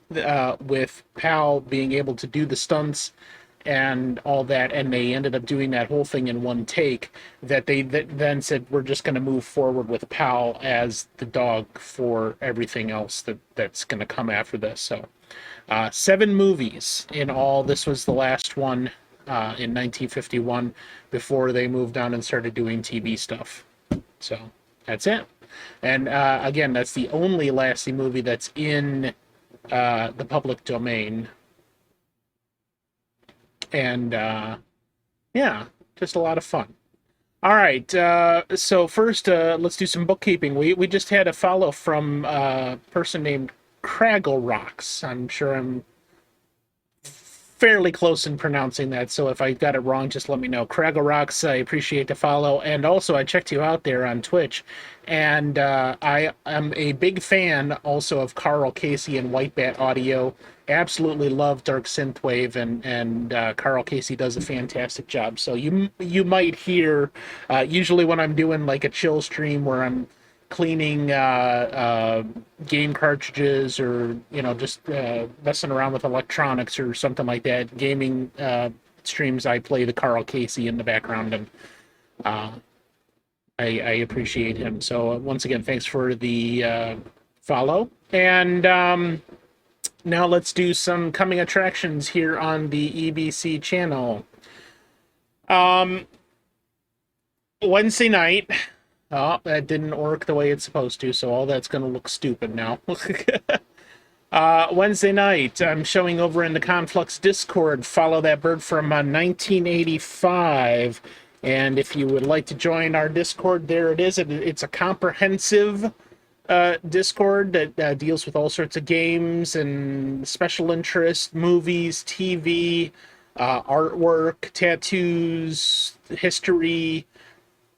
with Pal being able to do the stunts and all that, and they ended up doing that whole thing in one take, that they then said, we're just going to move forward with Pal as the dog for everything else that's going to come after this. So 7 movies in all. This was the last one in 1951 before they moved on and started doing TV stuff. So that's it. And again, that's the only Lassie movie that's in the public domain. And yeah, just a lot of fun. All right. So first, let's do some bookkeeping. We just had a follow from a person named Craggle Rocks. I'm sure I'm fairly close in pronouncing that. So if I got it wrong, just let me know. Craggle Rocks, I appreciate the follow. And also, I checked you out there on Twitch. And I am a big fan also of Carl Casey and White Bat Audio. Absolutely love Dark Synthwave, and Carl Casey does a fantastic job. So you might hear, usually when I'm doing like a chill stream where I'm cleaning game cartridges, or just messing around with electronics or something like that, gaming streams, I play the Carl Casey in the background, and I appreciate him. So once again, thanks for the follow. And now let's do some coming attractions here on the EBC channel. Wednesday night. Oh, that didn't work the way it's supposed to, so all that's going to look stupid now. Wednesday night, I'm showing over in the Conflux Discord. Follow That Bird from 1985. And if you would like to join our Discord, there it is. It's a comprehensive Discord that deals with all sorts of games and special interest, movies, TV, artwork, tattoos, history.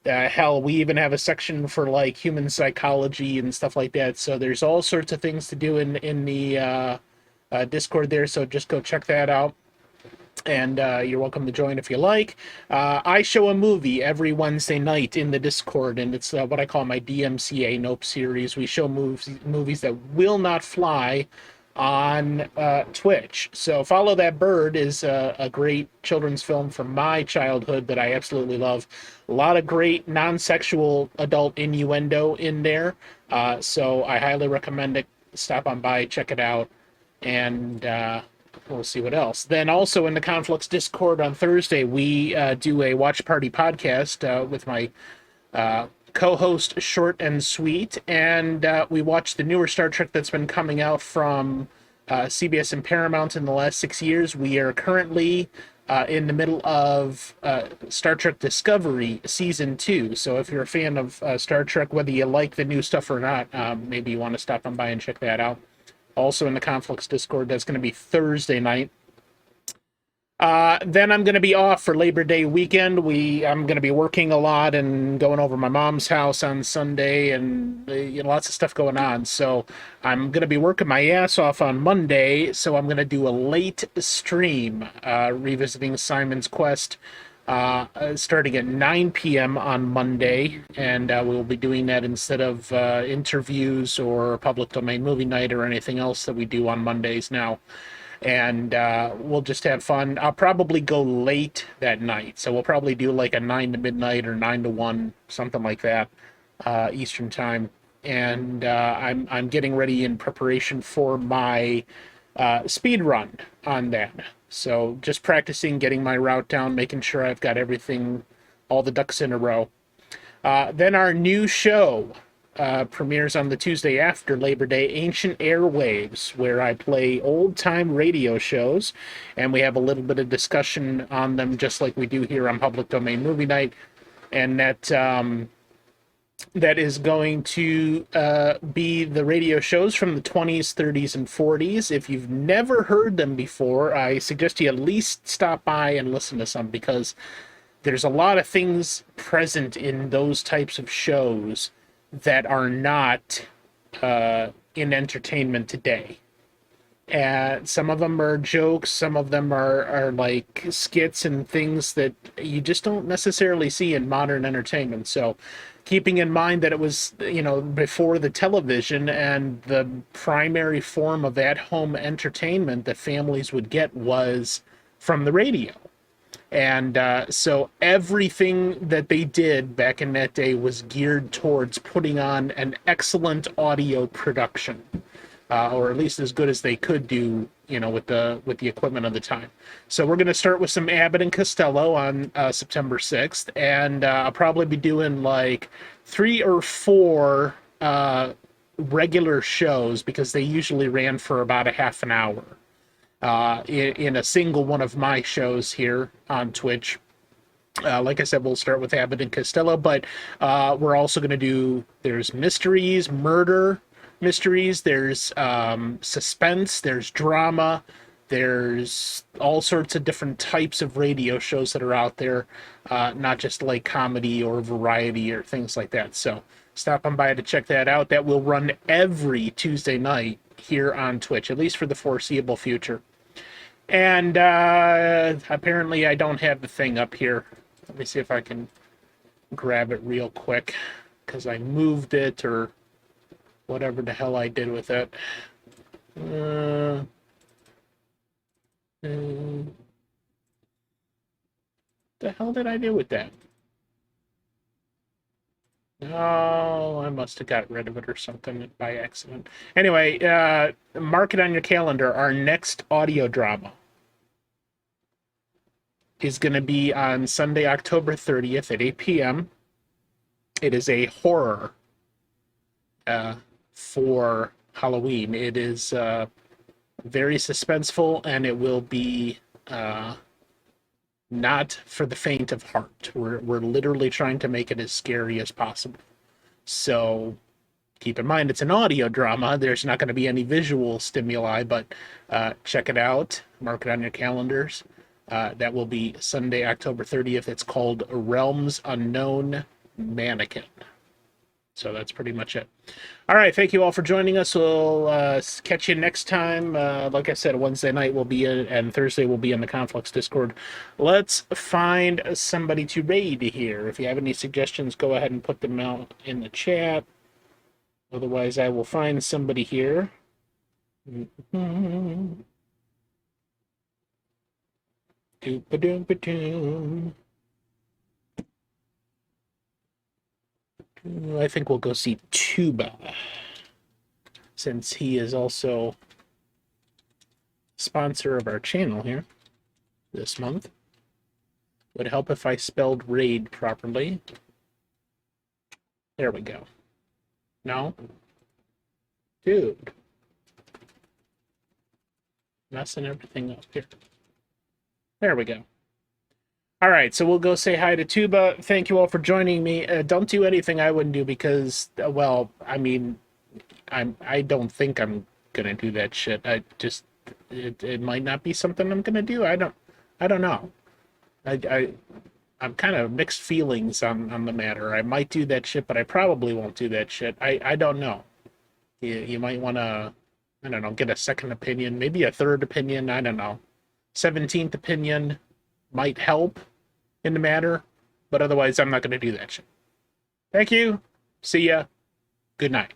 Hell, we even have a section for like human psychology and stuff like that. So there's all sorts of things to do in the Discord there. So just go check that out. And you're welcome to join if you like. I show a movie every Wednesday night in the Discord, and it's what I call my DMCA Nope series. We show movies that will not fly on Twitch. So Follow That Bird is a great children's film from my childhood that I absolutely love. A lot of great non-sexual adult innuendo in there. So I highly recommend it. Stop on by, check it out, and we'll see what else. Then also in the Conflux Discord on Thursday, we do a watch party podcast with my co-host Short and Sweet, and we watch the newer Star Trek that's been coming out from CBS and Paramount in the last 6 years. We are currently in the middle of Star Trek Discovery Season 2, so if you're a fan of Star Trek, whether you like the new stuff or not, maybe you want to stop on by and check that out. Also in the Conflux Discord, that's going to be Thursday night. Then I'm going to be off for Labor Day weekend. I'm going to be working a lot and going over my mom's house on Sunday, and lots of stuff going on. So I'm going to be working my ass off on Monday. So I'm going to do a late stream revisiting Simon's Quest starting at 9 p.m. on Monday, and we'll be doing that instead of interviews or public domain movie night or anything else that we do on Mondays now. And we'll just have fun. I'll probably go late that night, so we'll probably do like a 9 to midnight or 9 to 1, something like that, Eastern time. And I'm getting ready in preparation for my speed run on that. So just practicing, getting my route down, making sure I've got everything, all the ducks in a row. Then our new show premieres on the Tuesday after Labor Day, Ancient Airwaves, where I play old-time radio shows, and we have a little bit of discussion on them, just like we do here on Public Domain Movie Night, and that is going to be the radio shows from the 20s, 30s, and 40s. If you've never heard them before, I suggest you at least stop by and listen to some, because there's a lot of things present in those types of shows that are not in entertainment today. And some of them are jokes, some of them are like skits and things that you just don't necessarily see in modern entertainment. So keeping in mind that it was, before the television, and the primary form of at-home entertainment that families would get was from the radio. And so everything that they did back in that day was geared towards putting on an excellent audio production, or at least as good as they could do, with the equipment of the time. So we're going to start with some Abbott and Costello on September 6th, and I'll probably be doing like 3 or 4 regular shows, because they usually ran for about a half an hour. In a single one of my shows here on Twitch. Like I said, we'll start with Abbott and Costello, but we're also going to do, there's mysteries, murder mysteries, there's suspense, there's drama, there's all sorts of different types of radio shows that are out there, not just like comedy or variety or things like that. So stop on by to check that out. That will run every Tuesday night here on Twitch, at least for the foreseeable future. And apparently I don't have the thing up here. Let me see if I can grab it real quick, because I moved it or whatever the hell I did with it. The hell did I do with that? Oh, I must have got rid of it or something by accident. Anyway, mark it on your calendar. Our next audio drama is going to be on Sunday, October 30th at 8 p.m. It is a horror for Halloween. It is very suspenseful, and it will be not for the faint of heart. We're literally trying to make it as scary as possible. So keep in mind, it's an audio drama. There's not going to be any visual stimuli, but check it out. Mark it on your calendars. That will be Sunday, October 30th. It's called Realms Unknown Mannequin. So that's pretty much it. All right, thank you all for joining us. We'll catch you next time. Like I said, Wednesday night will be in, and Thursday will be in the Conflux Discord. Let's find somebody to raid here. If you have any suggestions, go ahead and put them out in the chat. Otherwise, I will find somebody here. Doop-a-doop-a-doom. I think we'll go see Tuba, since he is also sponsor of our channel here this month. Would help if I spelled raid properly. There we go. No? Dude. Messing everything up here. There we go. All right, so we'll go say hi to Tuba. Thank you all for joining me. Don't do anything I wouldn't do because, well, I mean, I don't think I'm gonna do that shit. It might not be something I'm gonna do. I don't know. I'm kind of mixed feelings on the matter. I might do that shit, but I probably won't do that shit. I don't know. You might want to, I don't know, get a second opinion, maybe a third opinion. I don't know. 17th opinion might help in the matter, but otherwise I'm not going to do that shit. Thank you. See ya. Good night.